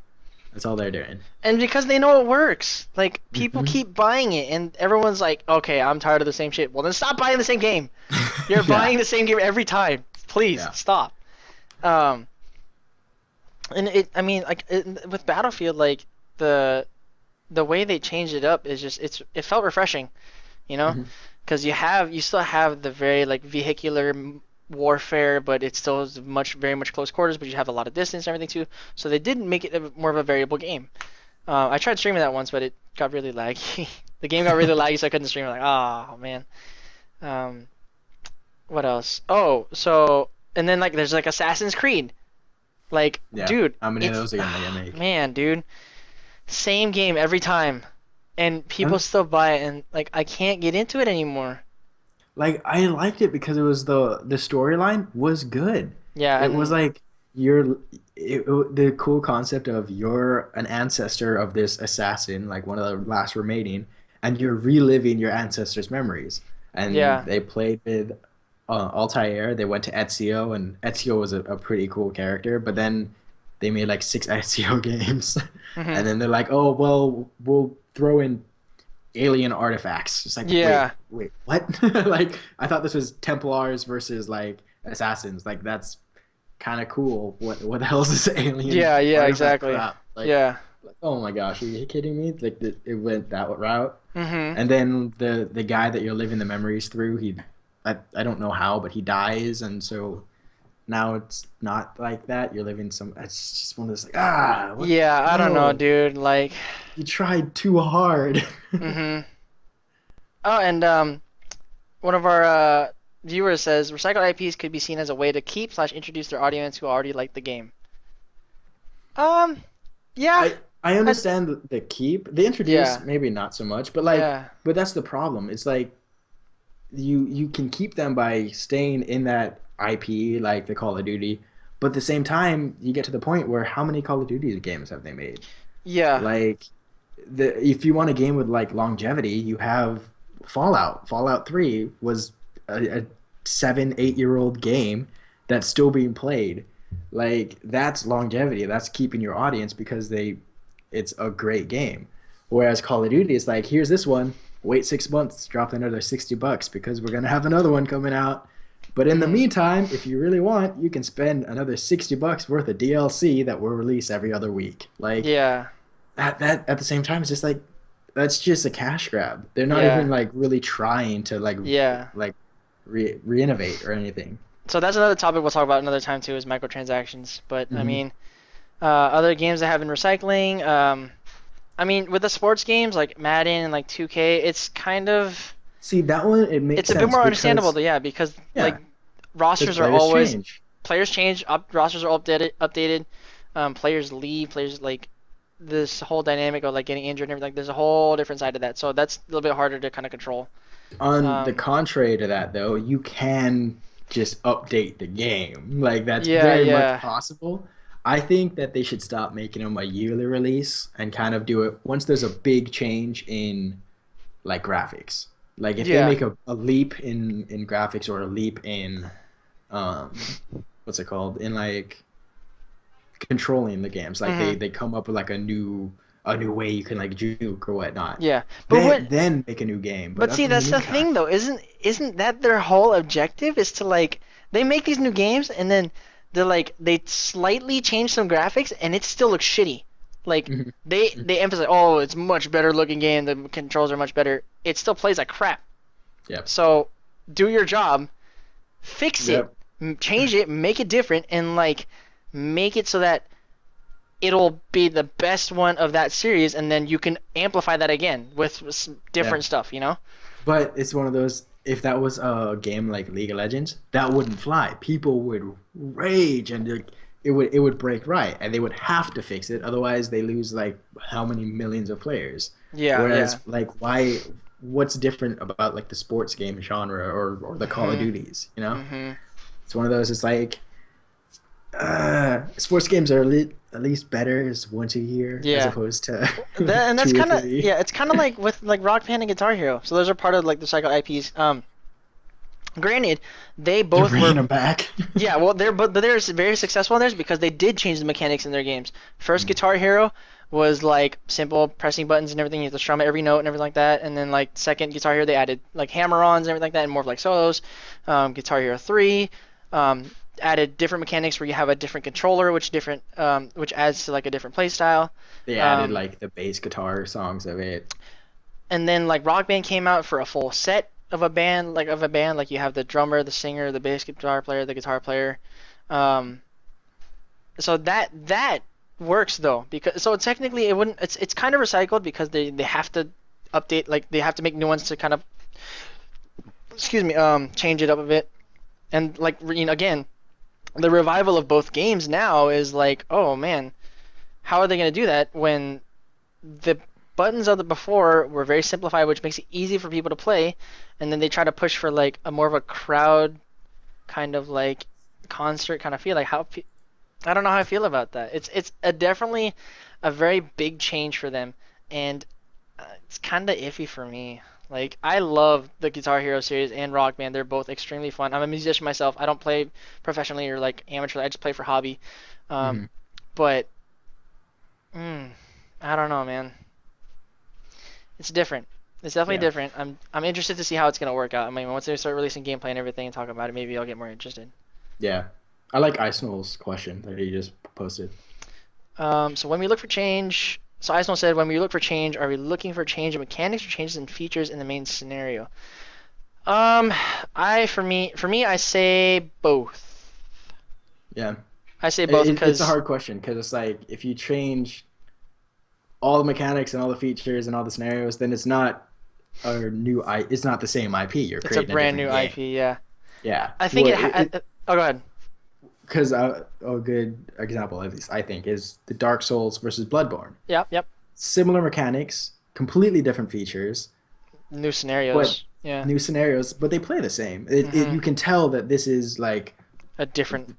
that's all they're doing. And because they know it works, like people Hmm. keep buying it, and everyone's like, "Okay, I'm tired of the same shit." Well, then stop buying the same game. You're Yeah, buying the same game every time. Please yeah. stop. Um, and I mean, like with Battlefield, like the the way they changed it up is just it felt refreshing, you know, Hmm. because you still have the very like vehicular warfare, but it still is very much close quarters, but you have a lot of distance and everything too. So they did make it more of a variable game. I tried streaming that once, but it got really laggy. The game got really laggy, so I couldn't stream it. Like, oh man. Um, what else? Oh, so and then like there's like Assassin's Creed. Like, Yeah. dude, How many of it's those are gonna make? man, dude, same game every time, and people And still buy it, and like I can't get into it anymore. like I liked it because it was the storyline was good. Yeah, It was and like the cool concept of you're an ancestor of this assassin, like one of the last remaining, and you're reliving your ancestors' memories. And yeah, they played with Altair. They went to Ezio, and Ezio was a pretty cool character. But then they made like six Ezio games, hmm and then they're like, oh well, we'll throw in alien artifacts. It's like, yeah, wait, what? Like, I thought this was Templars versus like assassins. Like, that's kind of cool. What the hell is this alien yeah, yeah, artifact exactly. crap? Yeah. Oh my gosh, are you kidding me? Like, it went that route. hmm And then the guy that you're living the memories through, I don't know how, but he dies, and so now it's not like that. You're living some. It's just one of those like what? Yeah, I don't know, No, dude. Like, you tried too hard. hmm Oh, and one of our viewers says recycled IPs could be seen as a way to keep slash introduce their audience who already like the game. Um, yeah, I I, understand the keep. The introduce yeah, maybe not so much, but yeah, that's the problem. It's like you can keep them by staying in that IP like the Call of Duty, but at the same time you get to the point where how many Call of Duty games have they made? yeah, Like if you want a game with like longevity, you have Fallout. Fallout 3 was a 7, 8 year old game that's still being played. Like that's longevity. That's keeping your audience because it's a great game. Whereas Call of Duty is like, here's this one, wait 6 months, drop another $60 because we're gonna have another one coming out. But in the hmm meantime, if you really want, you can spend another $60 worth of DLC that will release every other week. Like yeah, that at the same time, it's just like that's just a cash grab. They're not even yeah, like really trying to yeah. like reinnovate or anything. So that's another topic we'll talk about another time too, is microtransactions. But I Hmm. mean, other games that have been recycling. I mean, with the sports games like Madden and like 2K, it's kind of See that one, it makes it's a bit sense more understandable, because because like yeah, because rosters are players always change. players change, rosters are updated, players leave, players like this whole dynamic of like getting injured and everything. Like, there's a whole different side to that, so that's a little bit harder to kind of control. On the Um, contrary to that, though, you can just update the game. Like that's yeah, very much yeah, possible. I think that they should stop making them a yearly release and kind of do it once there's a big change in like graphics. Like if they yeah, make a leap in graphics or a leap in um what's it called? In like controlling the games. Like hmm they come up with like a new way you can like juke or whatnot. yeah. But Then what? make a new game. But But up see, in the that's the meantime, thing though. Isn't that their whole objective? Is to like they make these new games and then they slightly change some graphics and it still looks shitty. Like they emphasize, oh, it's much better looking game. The controls are much better. It still plays like crap. yep. So do your job, fix it, Yep. change it, make it different, and like make it so that it'll be the best one of that series, and then you can amplify that again with some Yeah. different stuff. You know? But it's one of those. If that was a game like League of Legends, that wouldn't fly. People would rage and like, it would break right, and they would have to fix it. Otherwise, they lose like how many millions of players. Yeah, yeah. Whereas, like, why? What's different about like the sports game genre or the Call of Mhm. Duties? You know, Mhm. it's one of those. It's like sports games are at least better is once a year as Yeah. opposed to And that's two or kind of three. yeah, it's kind of like with like Rock Band and Guitar Hero. So those are part of like the cycle IPs. Granted, they They're both bringing were them back. yeah, well they're very successful in theirs because they did change the mechanics in their games. First Guitar Hero was like simple pressing buttons and everything. You have to strum every note and everything like that. And then like second Guitar Hero they added like hammer-ons and everything like that and more of like solos. Guitar Hero 3 um, added different mechanics where you have a different controller, which adds to like a different play style. They added Um, like the bass guitar songs of it. and then like Rock Band came out for a full set of a band like you have the drummer, the singer, the bass guitar player, the guitar player. Um, so that works though because so technically it wouldn't it's kind of recycled because they have to update like they have to make new ones to kind of excuse me change it up a bit and like again the revival of both games now is like oh man how are they going to do that when the buttons of the before were very simplified, which makes it easy for people to play, and then they try to push for like a more of a crowd kind of like concert kind of feel. Like I don't know how I feel about that. It's definitely a very big change for them, and it's kind of iffy for me. Like I love the Guitar Hero series and Rock Band. They're both extremely fun. I'm a musician myself. I don't play professionally or like amateur. I just play for hobby. Um, Hmm. but mm, I don't know, man. It's different. It's definitely Yeah, different. I'm interested to see how it's gonna work out. I mean, once they start releasing gameplay and everything and talk about it, maybe I'll get more interested. yeah. I like Ice Knowles' question that he just posted. So when we look for change, so Eisner said, when we look for change, are we looking for change in mechanics or changes in features in the main scenario? Um, for me, I say both. Yeah, I say both it's a because hard question because it's like if you change all the mechanics and all the features and all the scenarios, then it's not a new I. It's not the same IP. You're it's a creating a brand different new game. IP. Yeah, Yeah. I think Well, it. Oh, go ahead. because a good example, at least I think, is the Dark Souls versus Bloodborne. Yep, yep. Similar mechanics, completely different features, New but scenarios. Yeah. new scenarios, but they play the same. Mhm. You can tell that this is like A different.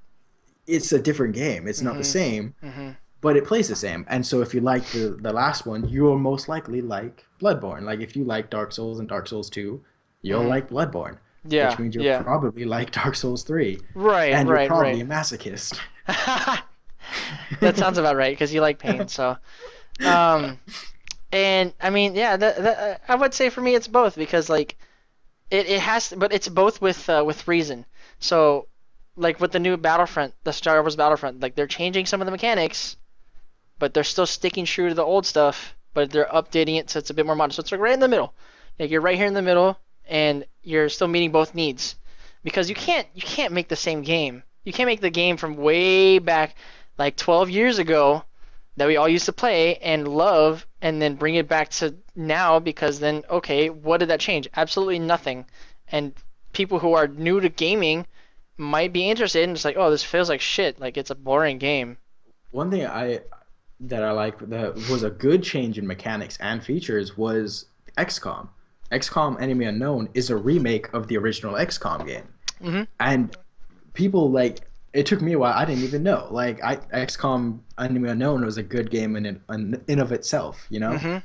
it's a different game. It's not the Mhm. same, Mhm. but it plays the same. And so if you like the last one, you'll most likely like Bloodborne. Like if you like Dark Souls and Dark Souls 2, you'll Mhm. like Bloodborne, which Yeah, means you'll yeah. probably like Dark Souls 3, Right, and you're right, probably right. a masochist. That sounds about right because you like pain. So, um, and I mean, yeah, I would say for me it's both because like it has, but it's both with reason. So, like with the new Battlefront, the Star Wars Battlefront, like they're changing some of the mechanics, but they're still sticking true to the old stuff, but they're updating it so it's a bit more modern. So it's like right in the middle. Like you're right here in the middle, and you're still meeting both needs, because you can't make the same game. You can't make the game from way back, like 12 years ago, that we all used to play and love, and then bring it back to now because then okay, what did that change? Absolutely nothing. And people who are new to gaming might be interested and just like, oh, this feels like shit. Like it's a boring game. One thing I like that was a good change in mechanics and features was XCOM. XCOM Enemy Unknown is a remake of the original XCOM game. Mhm. And people like it took me a while. I didn't even know. Like XCOM Enemy Unknown was a good game in of itself, you know. Mhm.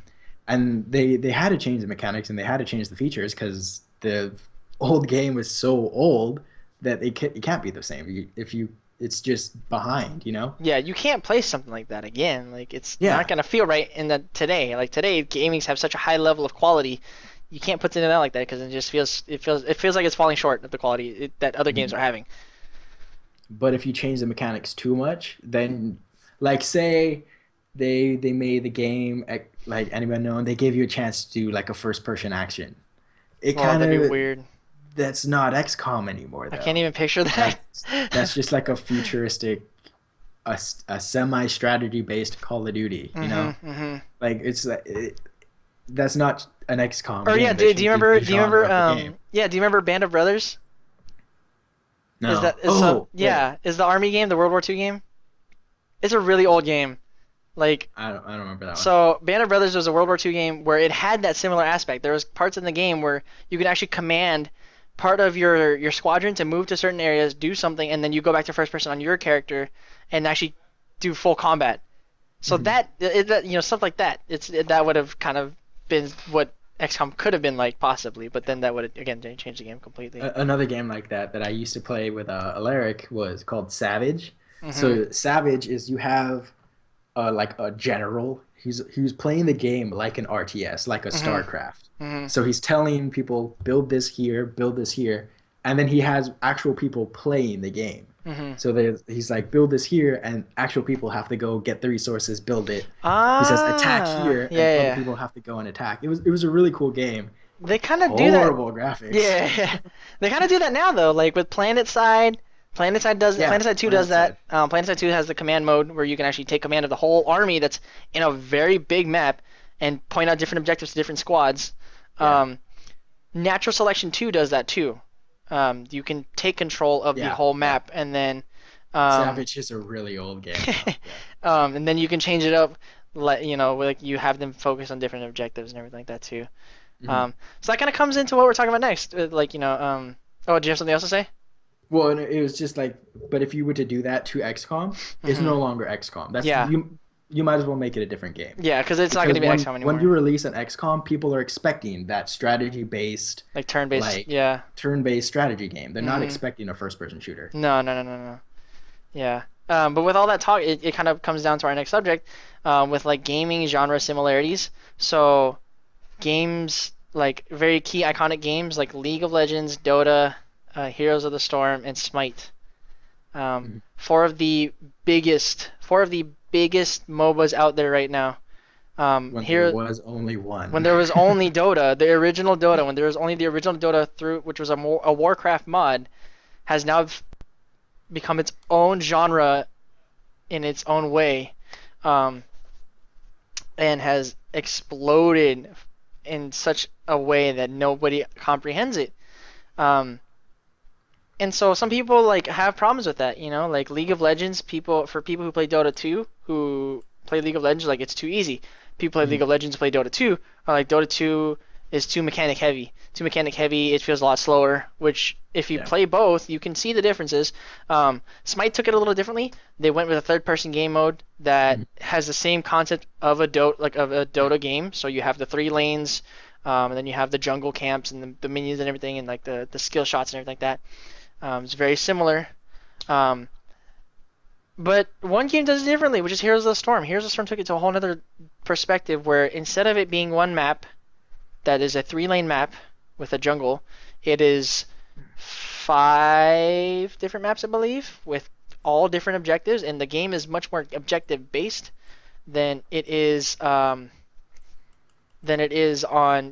And they had to change the mechanics and they had to change the features because the old game was so old that it can't be the same. If you it's just behind, you know. Yeah, you can't play something like that again. Like it's not Yeah, gonna feel right in the today. Like today, gamings have such a high level of quality. You can't put something out like that because it just feels like it's falling short of the quality that other games mhm. are having. But if you change the mechanics too much, then like say they made the game like Enemy Unknown, they gave you a chance to do like a first person action. It Well, kind that'd be of weird. that's not XCOM anymore I can't though. even picture that. That's just like a futuristic a semi strategy based Call of Duty, you know? Mhm. Mhm. Like that's not an XCOM Or yeah, game. That do you shouldn't be remember? the Do you genre remember? of the game. Yeah, do you remember Band of Brothers? Is No. that is so? Oh, wait. Yeah, is the army game, the World War II game? It's a really old game. Like, I don't remember that one. so Band of Brothers was a World War II game where it had that similar aspect. There was parts in the game where you could actually command part of your squadron to move to certain areas, do something, and then you go back to first person on your character and actually do full combat. So stuff like that. That would have kind of been what XCOM could have been like possibly, but then that would again change the game completely. Another game like that I used to play with Alaric was called Savage. Mm-hmm. So Savage is you have like a general. He's playing the game like an RTS, like a StarCraft. Mm-hmm. So he's telling people build this here, and then he has actual people playing the game. Mm-hmm. So he's like build this here, and actual people have to go get the resources, build it. Ah, He says attack here, and yeah. other people have to go and attack. It was a really cool game. They kind of do that. Horrible graphics. Yeah, they kind of do that now though. Like with PlanetSide. PlanetSide 2 does that. PlanetSide 2 has the command mode where you can actually take command of the whole army that's in a very big map and point out different objectives to different squads. Yeah. Natural Selection 2 does that too. You can take control of the whole map and then Savage is a really old game. and then you can change it up, like you have them focus on different objectives and everything like that too. Mm-hmm. So that kind of comes into what we're talking about next. Oh, do you have something else to say? Well, and it was just like, but if you were to do that to XCOM, it's no longer XCOM. That's you might as well make it a different game. Yeah, because it's not going to be XCOM anymore. When you release an XCOM, people are expecting that strategy-based, like turn-based, turn-based strategy game. They're not expecting a first-person shooter. No. Yeah. But with all that talk, it kind of comes down to our next subject, with like gaming genre similarities. So, games like very key iconic games like League of Legends, Dota, Heroes of the Storm, and Smite. Four of the biggest MOBAs out there right now. There was only one. When there was only Dota, the original Dota, when there was only the original Dota which was a Warcraft mod, has now become its own genre in its own way, and has exploded in such a way that nobody comprehends it. And so some people like have problems with that, like League of Legends. For people who play Dota 2, who play League of Legends, like it's too easy. People play League of Legends, play Dota 2, are like Dota 2 is too mechanic heavy. It feels a lot slower. Which if you play both, you can see the differences. Smite took it a little differently. They went with a third-person game mode that has the same concept of a Dota game. So you have the 3 lanes, and then you have the jungle camps and the minions and everything, and like the skill shots and everything like that. It's very similar. But one game does it differently, which is Heroes of the Storm. Heroes of the Storm took it to a whole other perspective where instead of it being one map that is a 3-lane map with a jungle, it is 5 different maps, I believe, with all different objectives, and the game is much more objective based than it is on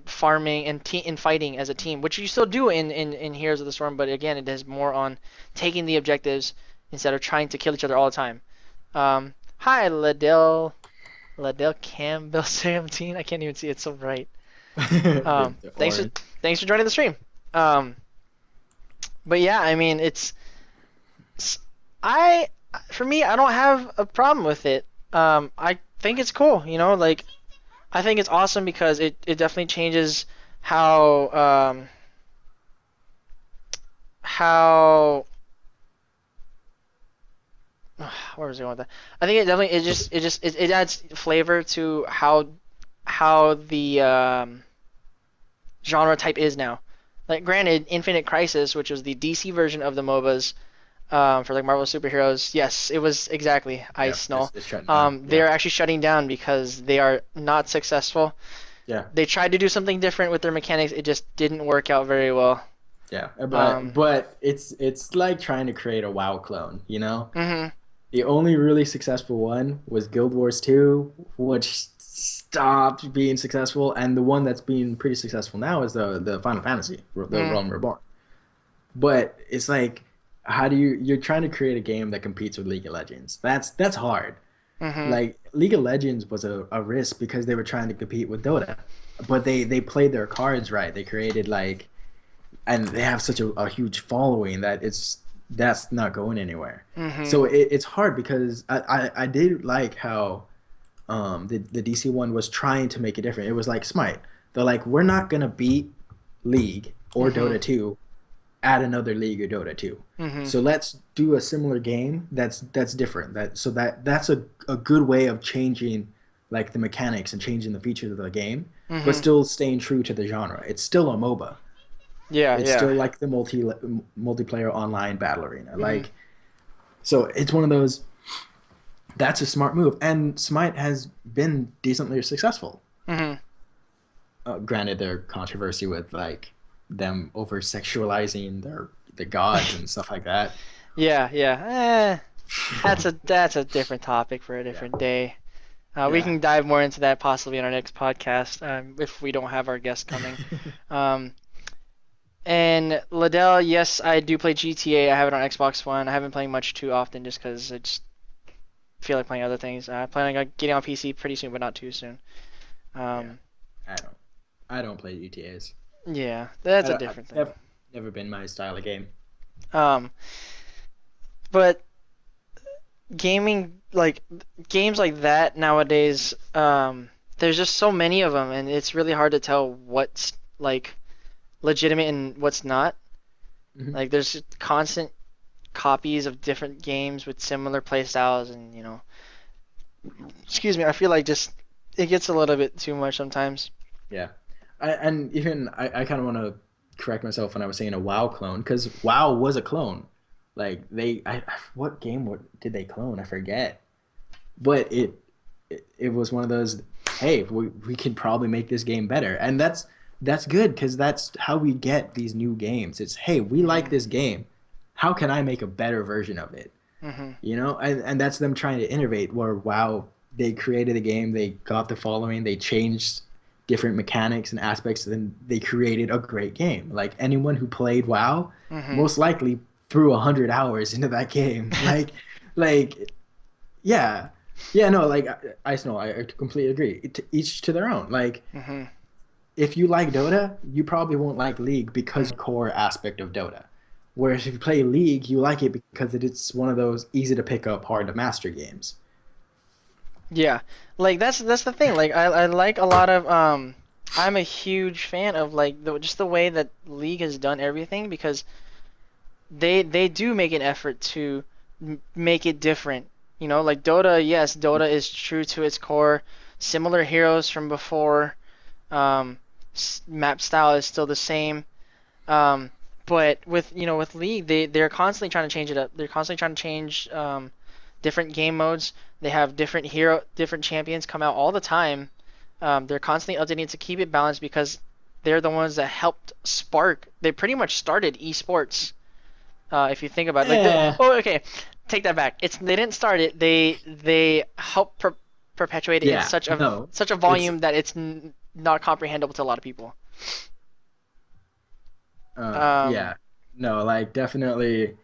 farming and fighting as a team, which you still do in Heroes of the Storm, but again, it is more on taking the objectives instead of trying to kill each other all the time. Hi, Ladell Campbell 17. I can't even see it, so bright. Thanks for joining the stream. But yeah, I mean, for me, I don't have a problem with it. I think it's cool, like. I think it's awesome because it definitely changes how where was I going with that? I think it definitely it adds flavor to how the genre type is now. Like granted, Infinite Crisis, which was the DC version of the MOBAs, for like Marvel superheroes, yes, it was exactly Ice Null. They're actually shutting down because they are not successful. Yeah. They tried to do something different with their mechanics. It just didn't work out very well. Yeah, but it's like trying to create a WoW clone, Mm-hmm. The only really successful one was Guild Wars 2, which stopped being successful, and the one that's being pretty successful now is the Final Fantasy, the Realm Reborn. But it's like, you're trying to create a game that competes with League of Legends. That's hard. Mm-hmm. Like League of Legends was a risk because they were trying to compete with Dota, but they played their cards right. They created and they have such a huge following that that's not going anywhere. Mm-hmm. So it's hard because I did like how the DC one was trying to make it different. It was like Smite. They're like, we're not gonna beat League or Mm-hmm. Dota 2 at another League or Dota 2. Mm-hmm. So let's do a similar game that's different. That's a good way of changing like the mechanics and changing the features of the game, but Mm-hmm. still staying true to the genre. It's still a MOBA. Yeah, It's yeah. still like the multiplayer online battle arena. Mm-hmm. Like so it's one of those that's a smart move and Smite has been decently successful. Mm-hmm. Granted, their controversy with like them over sexualizing the gods and stuff like that. Yeah, yeah. That's a different topic for a Yeah, different day. We yeah. can dive more into that possibly in our next podcast, if we don't have our guest coming. Um, and Liddell, yes, I do play GTA. I have it on Xbox One. I haven't playing much too often just because I just feel like playing other things. I plan on getting on PC pretty soon, but not too soon. Yeah, Um, I don't. I don't play GTA's. yeah, that's a I've different thing. never been my style of game. Um, but gaming like games like that nowadays, there's just so many of them, and it's really hard to tell what's like legitimate and what's not. Hmm. Like there's just constant copies of different games with similar play styles, and excuse me, I feel like just it gets a little bit too much sometimes. Yeah, and even I kind of want to correct myself when I was saying a WoW clone because WoW was a clone. Like what game did they clone? I forget. But it was one of those. Hey, we could probably make this game better, and that's good because that's how we get these new games. It's hey, we like Mhm. this game. How can I make a better version of it? Mhm. And that's them trying to innovate. Where wow, they created a game, they got the following, they changed different mechanics and aspects, and then they created a great game. Like anyone who played WoW, Mhm. most likely threw 100 hours into that game. Like yeah, yeah, no, like I know, I completely agree. Each to their own. Like Mhm. if you like Dota, you probably won't like League because Mhm. of the core aspect of Dota. Whereas if you play League, you like it because it's one of those easy to pick up, hard to master games. Yeah, like that's the thing. Like I like a lot of I'm a huge fan of like just the way that League has done everything because they do make an effort to make it different. Like Dota, yes, Dota is true to its core, similar heroes from before. Um, Map style is still the same. Um, but with League, they're constantly trying to change it up. They're constantly trying to change different game modes. They have different champions come out all the time. They're constantly updating to keep it balanced because they're the ones that helped spark. They pretty much started esports. If you think about it, like Eh, oh, okay, take that back. They didn't start it. They helped perpetuate it in yeah, such no, a it's volume that it's not comprehensible to a lot of people. Um, yeah, no, like definitely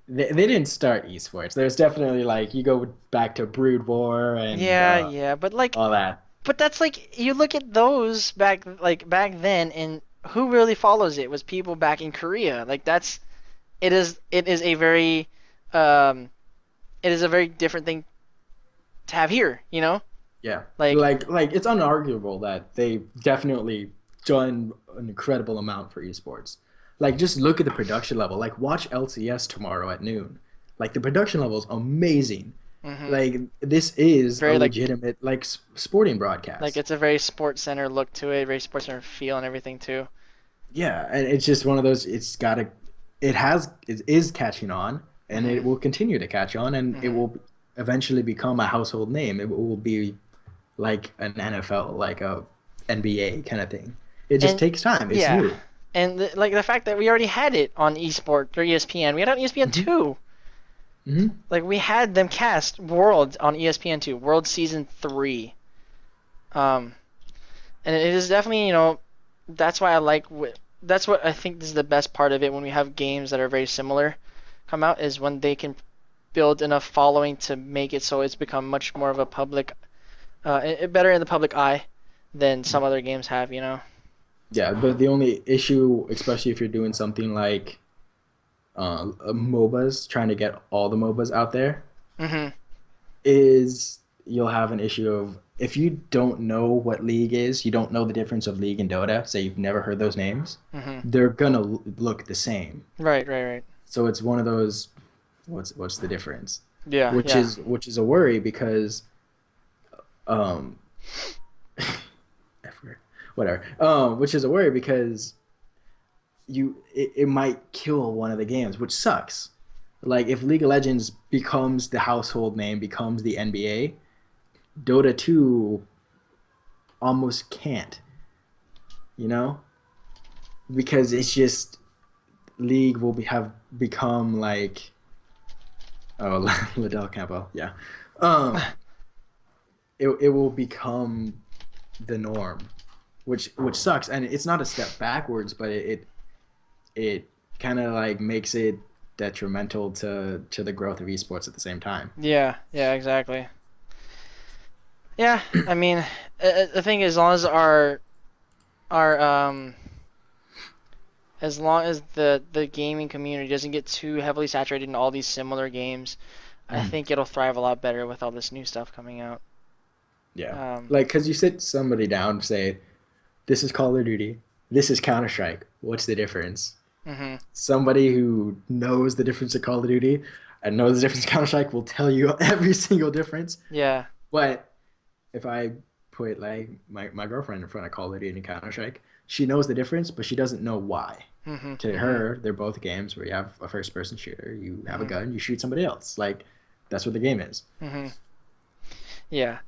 they didn't start esports. There's definitely like you go back to Brood War and yeah, yeah, but like, all that. that's like you look at those back then, and who really follows it was people back in Korea. Like it is a very um it is a very different thing to have here. Yeah, Like like it's unarguable that they definitely done an incredible amount for esports. Like just look at the production level. Like watch LCS tomorrow at noon. Like the production level is amazing. hmm Like this is a very legitimate like sporting like broadcast. it's a very sports center look to it, very sports center feel and everything too. Yeah, and it's just one of those. It is catching on, and hmm it will continue to catch on, and it hmm will eventually become a household name. It will be like an NFL, like a NBA kind of thing. It just And takes time. It's yeah, new. and like the fact that we already had it on eSport or ESPN, we had it on ESPN Hmm. two. Hmm. Like we had them cast World on ESPN two, World Season 3. Um, and it is definitely that's why that's what I think is the best part of it when we have games that are very similar come out is when they can build enough following to make it so it's become much more of a public better in the public eye than some other games have. Yeah, but the only issue, especially if you're doing something like MOBAs, trying to get all the MOBAs out there, Mm-hmm. is you'll have an issue of if you don't know what League is, you don't know the difference of League and Dota, say you've never heard those names, Mm-hmm. they're gonna look the same. Right, right, right. So it's one of those, what's the difference? Yeah, Which yeah. is a worry because um F word. Whatever. Which is a worry because it might kill one of the games, which sucks. Like if League of Legends becomes the household name, becomes the NBA, Dota 2 almost can't, you know? Because it's just League will have become like oh Liddell Campbell, yeah. Um it will become the norm, which sucks, and it's not a step backwards, but it kind of like makes it detrimental to the growth of esports at the same time. Yeah, yeah, exactly. Yeah, I mean, the thing is, our as long as the gaming community doesn't get too heavily saturated in all these similar games, I Mhm. think it'll thrive a lot better with all this new stuff coming out. Yeah, Um, like because you sit somebody down, say this is Call of Duty, this is Counter Strike. What's the difference? mhm. Somebody who knows the difference of Call of Duty and knows the difference of Counter Strike will tell you every single difference. Yeah. But if I put like my girlfriend in front of Call of Duty and Counter Strike, she knows the difference, but she doesn't know why. Mhm. To Mhm. her, they're both games where you have a first person shooter, you have a Mhm. gun, you shoot somebody else. Like that's what the game is. Mhm. Yeah.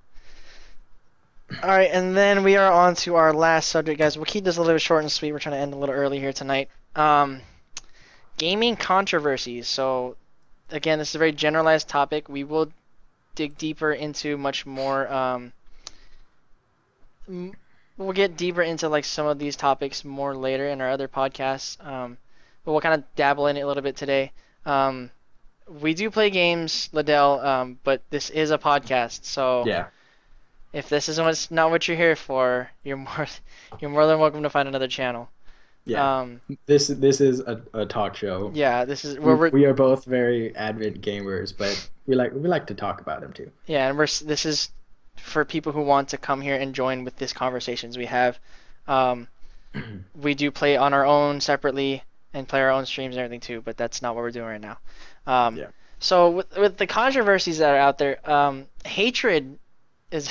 All right, and then we are on to our last subject, guys. We'll keep this a little bit short and sweet. We're trying to end a little early here tonight. Gaming controversies. So, again, this is a very generalized topic. We will dig deeper into much more. We'll get deeper into like some of these topics more later in our other podcasts. But we'll kind of dabble in it a little bit today. Um, we do play games, Liddell, but this is a podcast, so Yeah. if this is not what you're here for, you're more than welcome to find another channel. Yeah. Um, This is a talk show. yeah, this is where we're We are both very avid gamers, but we like to talk about them too. yeah, and this is for people who want to come here and join with these conversations we have. Um, we do play on our own separately and play our own streams and everything too, but that's not what we're doing right now. Um, Yeah. so with the controversies that are out there, hatred is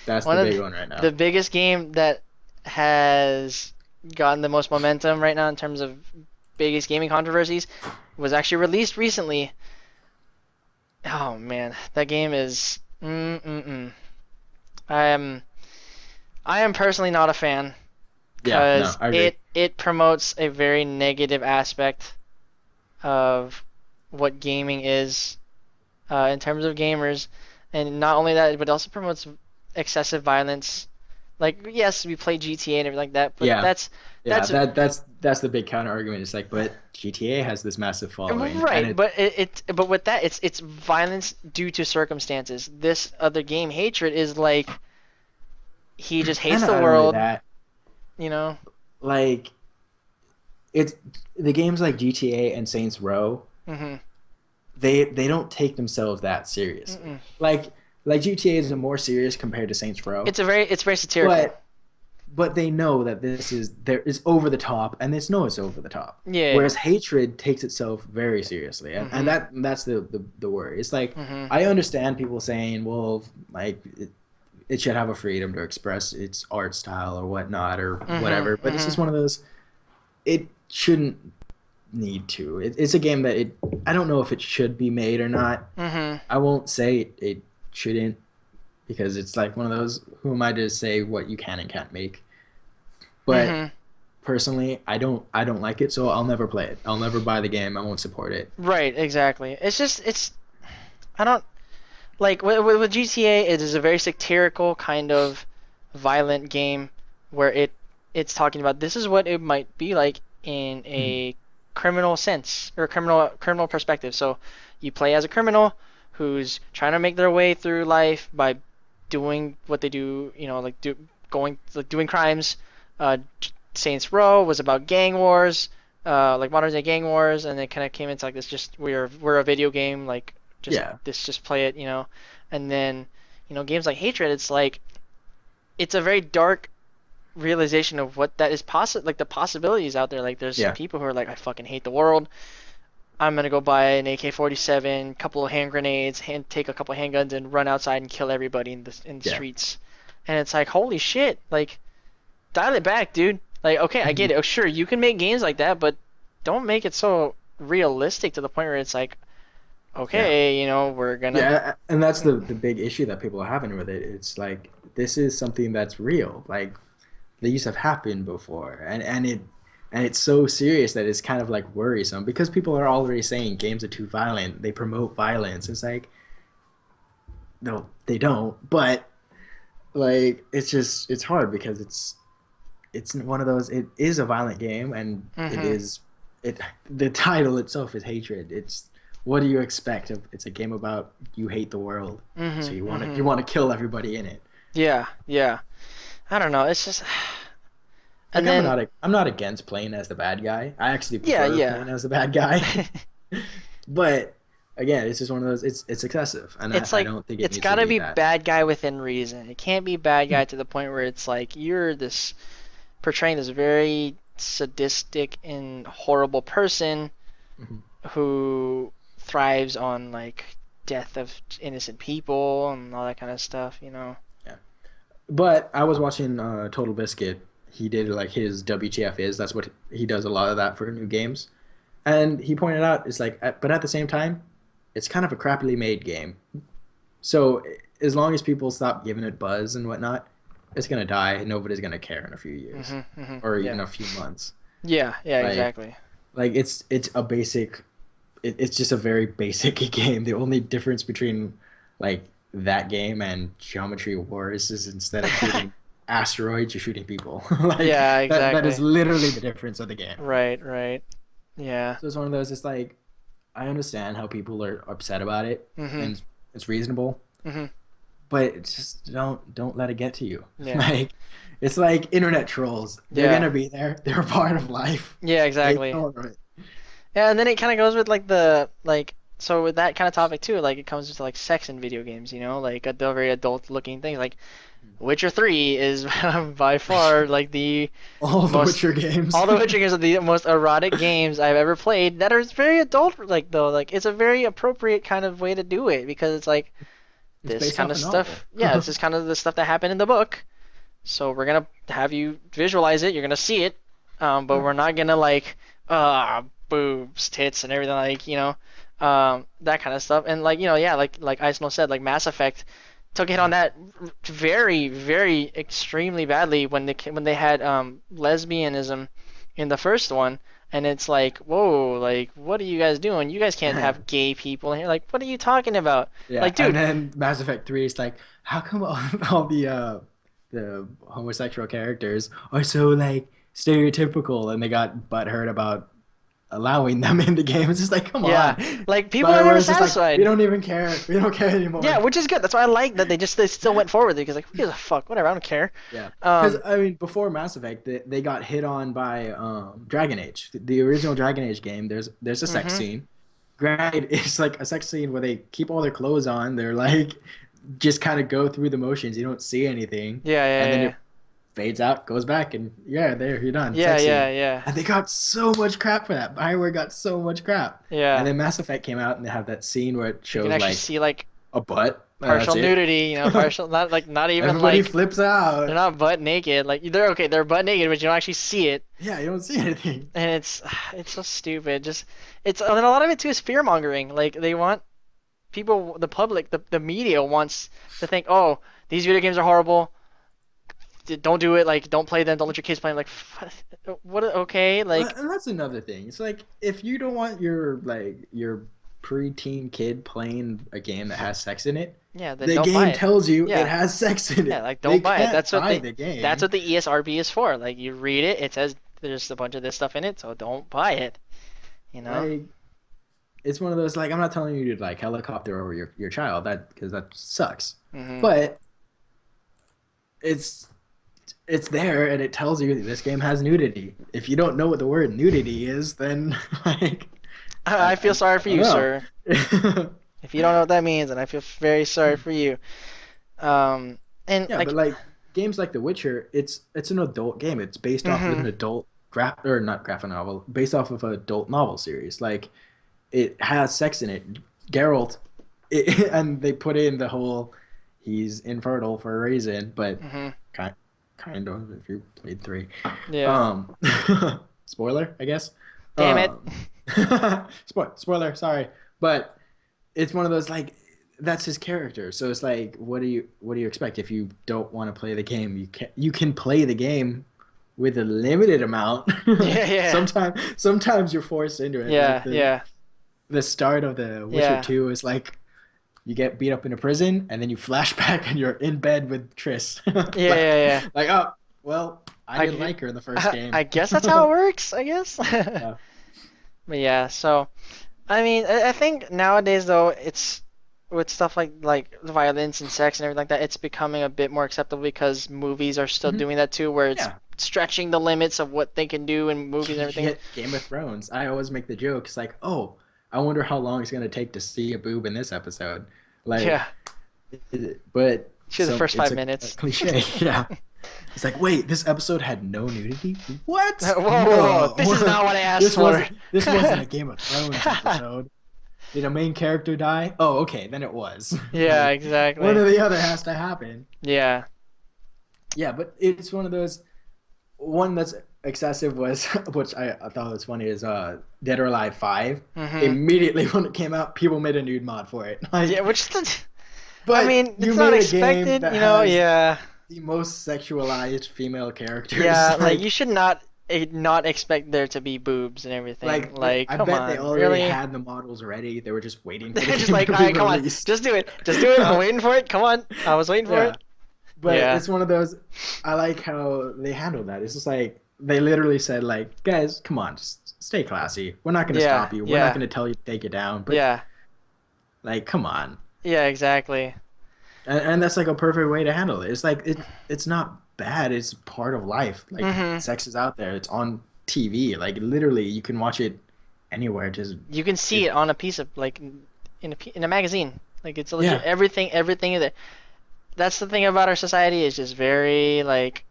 That's one the of big one right now. the biggest game that has gotten the most momentum right now in terms of biggest gaming controversies. Was actually released recently. Oh man, that game is. I am I am personally not a fan Yeah, no, because I agree. it promotes a very negative aspect of what gaming is in terms of gamers, and not only that, but it also promotes excessive violence. Like yes, we play GTA and everything like that, but Yeah. Yeah, that's that's the big counter argument. It's like, but GTA has this massive following, and right, but but with that, it's violence due to circumstances. This other game, hatred, is like he just and hates the not only world, that, you know. like it's the games like GTA and Saints Row, Mhm. they don't take themselves that seriously. Mm-mm. Like GTA is more serious compared to Saints Row, It's very satirical. but they know that this is there is over the top, and they know it's over the top. Yeah. Whereas hatred takes itself very seriously, and Mhm. that's the worry. It's like Mhm. I understand people saying, well, like it should have a freedom to express its art style or whatnot or Mhm. whatever, but it's just Mhm. one of those. It shouldn't need to. It's a game that I don't know if it should be made or not. Mhm. I won't say it shouldn't because it's like one of those. Who am I to say what you can and can't make? But Mhm. personally, I don't like it, so I'll never play it. I'll never buy the game. I won't support it. Right. Exactly. It's I don't like with GTA. It is a very satirical kind of violent game where it's talking about this is what it might be like in a criminal sense or criminal perspective. So you play as a criminal who's trying to make their way through life by doing what they do, like doing crimes. Uh, Saints Row was about gang wars. like Modern Day Gang Wars, and it kind of came into like this just we're a video game, like Yeah, just play it, and then games like Hatred, it's like it's a very dark realization of what that is possible, like the possibilities out there. Like there's yeah, people who are like, I fucking hate the world. I'm gonna go buy an AK-47, couple of hand grenades, take a couple of handguns, and run outside and kill everybody in the yeah. streets. And it's like, holy shit, like dial it back, dude. Like, okay, I get it. Oh, sure, you can make games like that, but don't make it so realistic to the point where it's like, Yeah. okay, we're gonna. Yeah, and that's the big issue that people are having with it. It's like this is something that's real. Like these have happened before, and it's so serious that it's kind of like worrisome because people are already saying games are too violent. They promote violence. It's like no, they don't. But like it's hard because it's one of those. It is a violent game, and Mhm. it. The title itself is hatred. It's what do you expect? It's a game about you hate the world, so Mhm. you Mhm. want to kill everybody in it. Yeah. Yeah. I don't know. It's just, Like and then I'm not against playing as the bad guy. I actually yeah, prefer yeah. playing as the bad guy. But again, it's just one of those. It's excessive, and It's I like don't think it it's needs to gotta be be that. bad guy within reason. It can't be bad guy to the point where it's like you're this portraying this very sadistic and horrible person Mhm. who thrives on like death of innocent people and all that kind of stuff. Yeah. But I was watching Total Biscuit. He did like his WTF is. That's what he does a lot of that for new games. And he pointed out it's like, but at the same time, it's kind of a crappily made game. So as long as people stop giving it buzz and whatnot, it's gonna die. And nobody's gonna care in a few years, Mhm. Mhm. or even Yeah. a few months. Yeah. Yeah. Like Exactly. it's a basic. It's just a very basic game. The only difference between like that game and Geometry Wars is instead of shooting asteroids, you're shooting people. Like Yeah. that is Exactly. literally the difference of the game. Right. Right. Yeah. So it's one of those. It's like I understand how people are upset about it, Mhm. and it's reasonable, Mhm. but it's just don't let it get to you. Yeah. Like it's like internet trolls. They're Yeah. gonna be there. They're a part of life. Yeah. Like Exactly. oh, right. Yeah, and then it kind of goes with like the like so with that kind of topic too, like it comes to like sex in video games, like very adult looking things. Like Witcher 3 is by far like the All the most Witcher games. all the Witcher games are the most erotic games I've ever played that are very adult like though. Like it's a very appropriate kind of way to do it because it's like It's this based kind off of a novel. stuff. Yeah, this is kind of the stuff that happened in the book. So we're gonna have you visualize it. You're gonna see it, but Yeah. we're not gonna like boobs, tits, and everything that kind of stuff. And like yeah, like Aisno said, like Mass Effect took it on that very, very extremely badly when they had lesbianism in the first one. And it's like, whoa, like, what are you guys doing? You guys can't have gay people in here. Like, what are you talking about? Yeah, Like, and dude, then Mass Effect 3 is like, how come all the homosexual characters are so like stereotypical and they got butthurt about allowing them in the game? It's just like, come yeah, on. like people are Bioware never is just like, we satisfied. don't even care. We don't care Yeah, anymore. which is good. That's why I like that they still went forward with it because like who gives a fuck? Whatever, I don't care. Yeah, because Um, I mean, before Mass Effect, they got hit on by Dragon Age, the original Dragon Age game. There's a sex mhm. scene. Granted, it's like a sex scene where they keep all their clothes on. They're like just kind of go through the motions. You don't see anything, Yeah, and then yeah, it fades out, goes back, and yeah, there you're done. yeah, Sex yeah, scene. yeah, yeah, And they got so much crap for that. Bioware got so much crap. And yeah. then Mass Effect came out, and they have that scene where it You can shows actually like see like a butt. That's partial it. nudity, partial not even Everybody like flips they're out. not butt naked. Like they're okay, they're butt naked, but you don't actually see it, Yeah, you don't see anything. and it's so stupid. Just and then a lot of it too is fear mongering. Like they want people, the public, the media wants to think, oh, these video games are horrible. Don't do it. Like don't play them. Don't let your kids play them. Like what? Okay, Well, like and that's another thing. It's like if you don't want your preteen kid playing a game that has sex in it, yeah, then the don't buy game it. tells you it Yeah. has sex in Yeah, it. like They don't buy it. can't buy the That's game. what the ESRB is for. Like you read it, it says there's a bunch of this stuff in it, so don't buy it. You know? Like it's one of those like I'm not telling you to like helicopter over your child that because that sucks. Mhm. But it's it's there and it tells you this game has nudity. If you don't know what the word nudity is, then like I feel sorry I for don't you, sir. know. If you don't know what that means, and I feel very sorry for you. Um, and Yeah, but like, like games like The Witcher, it's an adult game. It's based off of mm-hmm. an adult or not graphic novel, based off of an adult novel series. Like it has sex in it. Geralt, and they put in the whole he's infertile for a reason, but Mm-hmm. kind kind of if you played three. Yeah. Um, spoiler, I guess. Damn it. Um, spoiler, sorry, but it's one of those like that's his character. So it's like, what do you expect if you don't want to play the game? You can play the game with a limited amount. Yeah, yeah, Sometimes you're forced into it. Like yeah, the yeah, the start of the Witcher yeah, 2 is like you get beat up in a prison and then you flash back and you're in bed with Triss. yeah, like yeah, yeah. like oh well, I I, didn't gu- like her in the first I game. guess that's how it works. I guess. Yeah. But yeah, so I mean, I think nowadays though, it's with stuff like violence and sex and everything like that, it's becoming a bit more acceptable because movies are still Mhm. doing that too, where it's Yeah. stretching the limits of what they can do in movies and You everything. get Game of Thrones. I always make the joke. It's like, oh, I wonder how long it's gonna take to see a boob in this episode. Like, Yeah, but sure, the first it's five a minutes. cliche. Yeah. It's like, wait, this episode had no nudity? What? Whoa, whoa, whoa, No. this is not what I asked This for. wasn't a Game of Thrones episode. Did a main character die? Oh, okay, then it was. Yeah, Like one exactly. or the other has to happen. Yeah. Yeah, but it's one of those. One that's excessive was, which I thought was funny, is Dead or Alive 5. Mhm. Immediately when it came out, people made a nude mod for it. Yeah, Like, which I but mean, you it's not made a game expected, that you know. has Yeah. the most sexualized female characters. Yeah, like you should not expect there to be boobs and everything. Like, I come bet they on, already really? had the models ready. They were just waiting for the They're just game like, to all be right, come on, released. just do it, just do it. I'm waiting for it. Come on, I was waiting for Yeah. it. But Yeah, it's one of those. I like how they handled that. It's just like they literally said, like, guys, come on, just stay classy. We're not going to yeah, stop you. We're not yeah, going to tell you to take it down. But yeah, like, come on. yeah, exactly. And that's like a perfect way to handle it. It's like it's not bad. It's part of life. Like Mhm. sex is out there. It's on TV. Like literally, you can watch it anywhere. Just You can see it, it on a piece of like in a magazine. Like it's legit yeah. everything is there. That's the thing about our society is just very like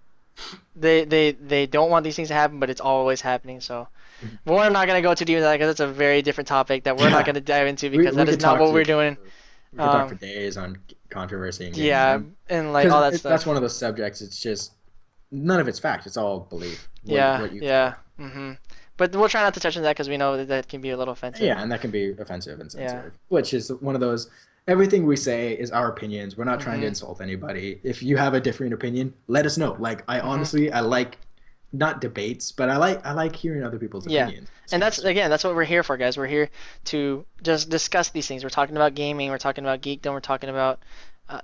they don't want these things to happen, but it's always happening. So we're not gonna go too deep into that because it's a very different topic that we're not Yeah. gonna dive into because We that is could not talk what to we're doing. we could talk for Um, days on controversy and gaming. yeah, and like all that Because that's stuff. one of those subjects. It's just none of it's fact. It's all belief. Yeah, What you yeah. But we'll try not to touch on that because we know that that can be a little offensive. yeah, and that can be offensive and Yeah. sensitive. Which is one of those. Everything we say is our opinions. We're not trying to Mhm. insult anybody. If you have a different opinion, let us know. Like I Mhm. honestly, I like not debates, but I like hearing other people's Yeah. opinions. And that's what we're here for, guys. We're here to just discuss these things. We're talking about gaming, we're talking about geekdom, we're talking about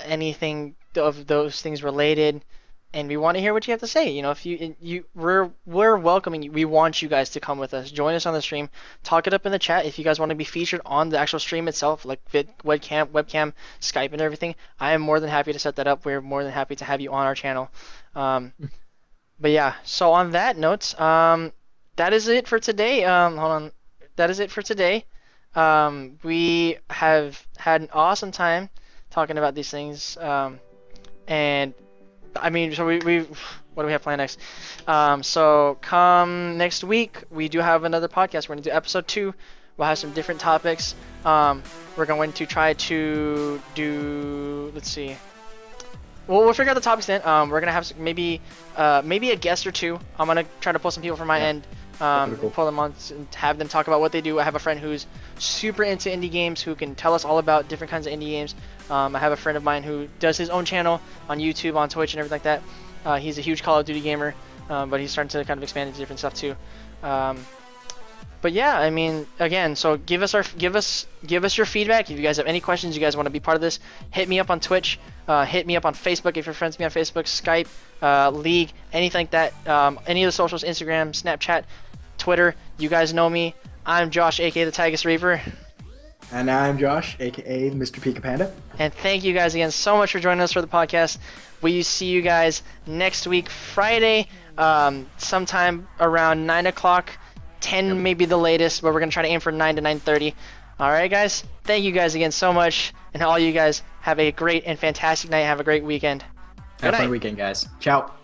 anything of those things related, and we want to hear what you have to say. You know, if we're welcoming you. We want you guys to come with us. Join us on the stream. Talk it up in the chat. If you guys want to be featured on the actual stream itself, like webcam, Skype, and everything, I am more than happy to set that up. We're more than happy to have you on our channel. But yeah, so on that note, that is it for today. Hold on. That is it for today. We have had an awesome time talking about these things. And I mean, so we what do we have planned next? So come next week, we do have another podcast. We're gonna do episode 2. We'll have some different topics. We're going to try to do. Let's see. We'll figure out the topics then. We're gonna have maybe a guest or two. I'm gonna try to pull some people from my end. Cool. Pull them on and have them talk about what they do. I have a friend who's super into indie games who can tell us all about different kinds of indie games. I have a friend of mine who does his own channel on YouTube, on Twitch, and everything like that. He's a huge Call of Duty gamer, but he's starting to kind of expand into different stuff too. But yeah, I mean, again, so give us your feedback. If you guys have any questions, you guys want to be part of this, hit me up on Twitch, hit me up on Facebook if you're friends with me on Facebook, Skype, League, anything like that. Any of the socials, Instagram, Snapchat, Twitter. You guys know me. I'm Josh, aka the Tigus Reaper. And I'm Josh, aka Mr. Pika Panda. And thank you guys again so much for joining us for the podcast. We see you guys next week, Friday, sometime around 9 o'clock, 10 maybe the latest, but we're going to try to aim for 9 to 9:30. All right, guys. Thank you guys again so much. And all you guys have a great and fantastic night. Have a great weekend. Have a fun weekend, guys. Ciao.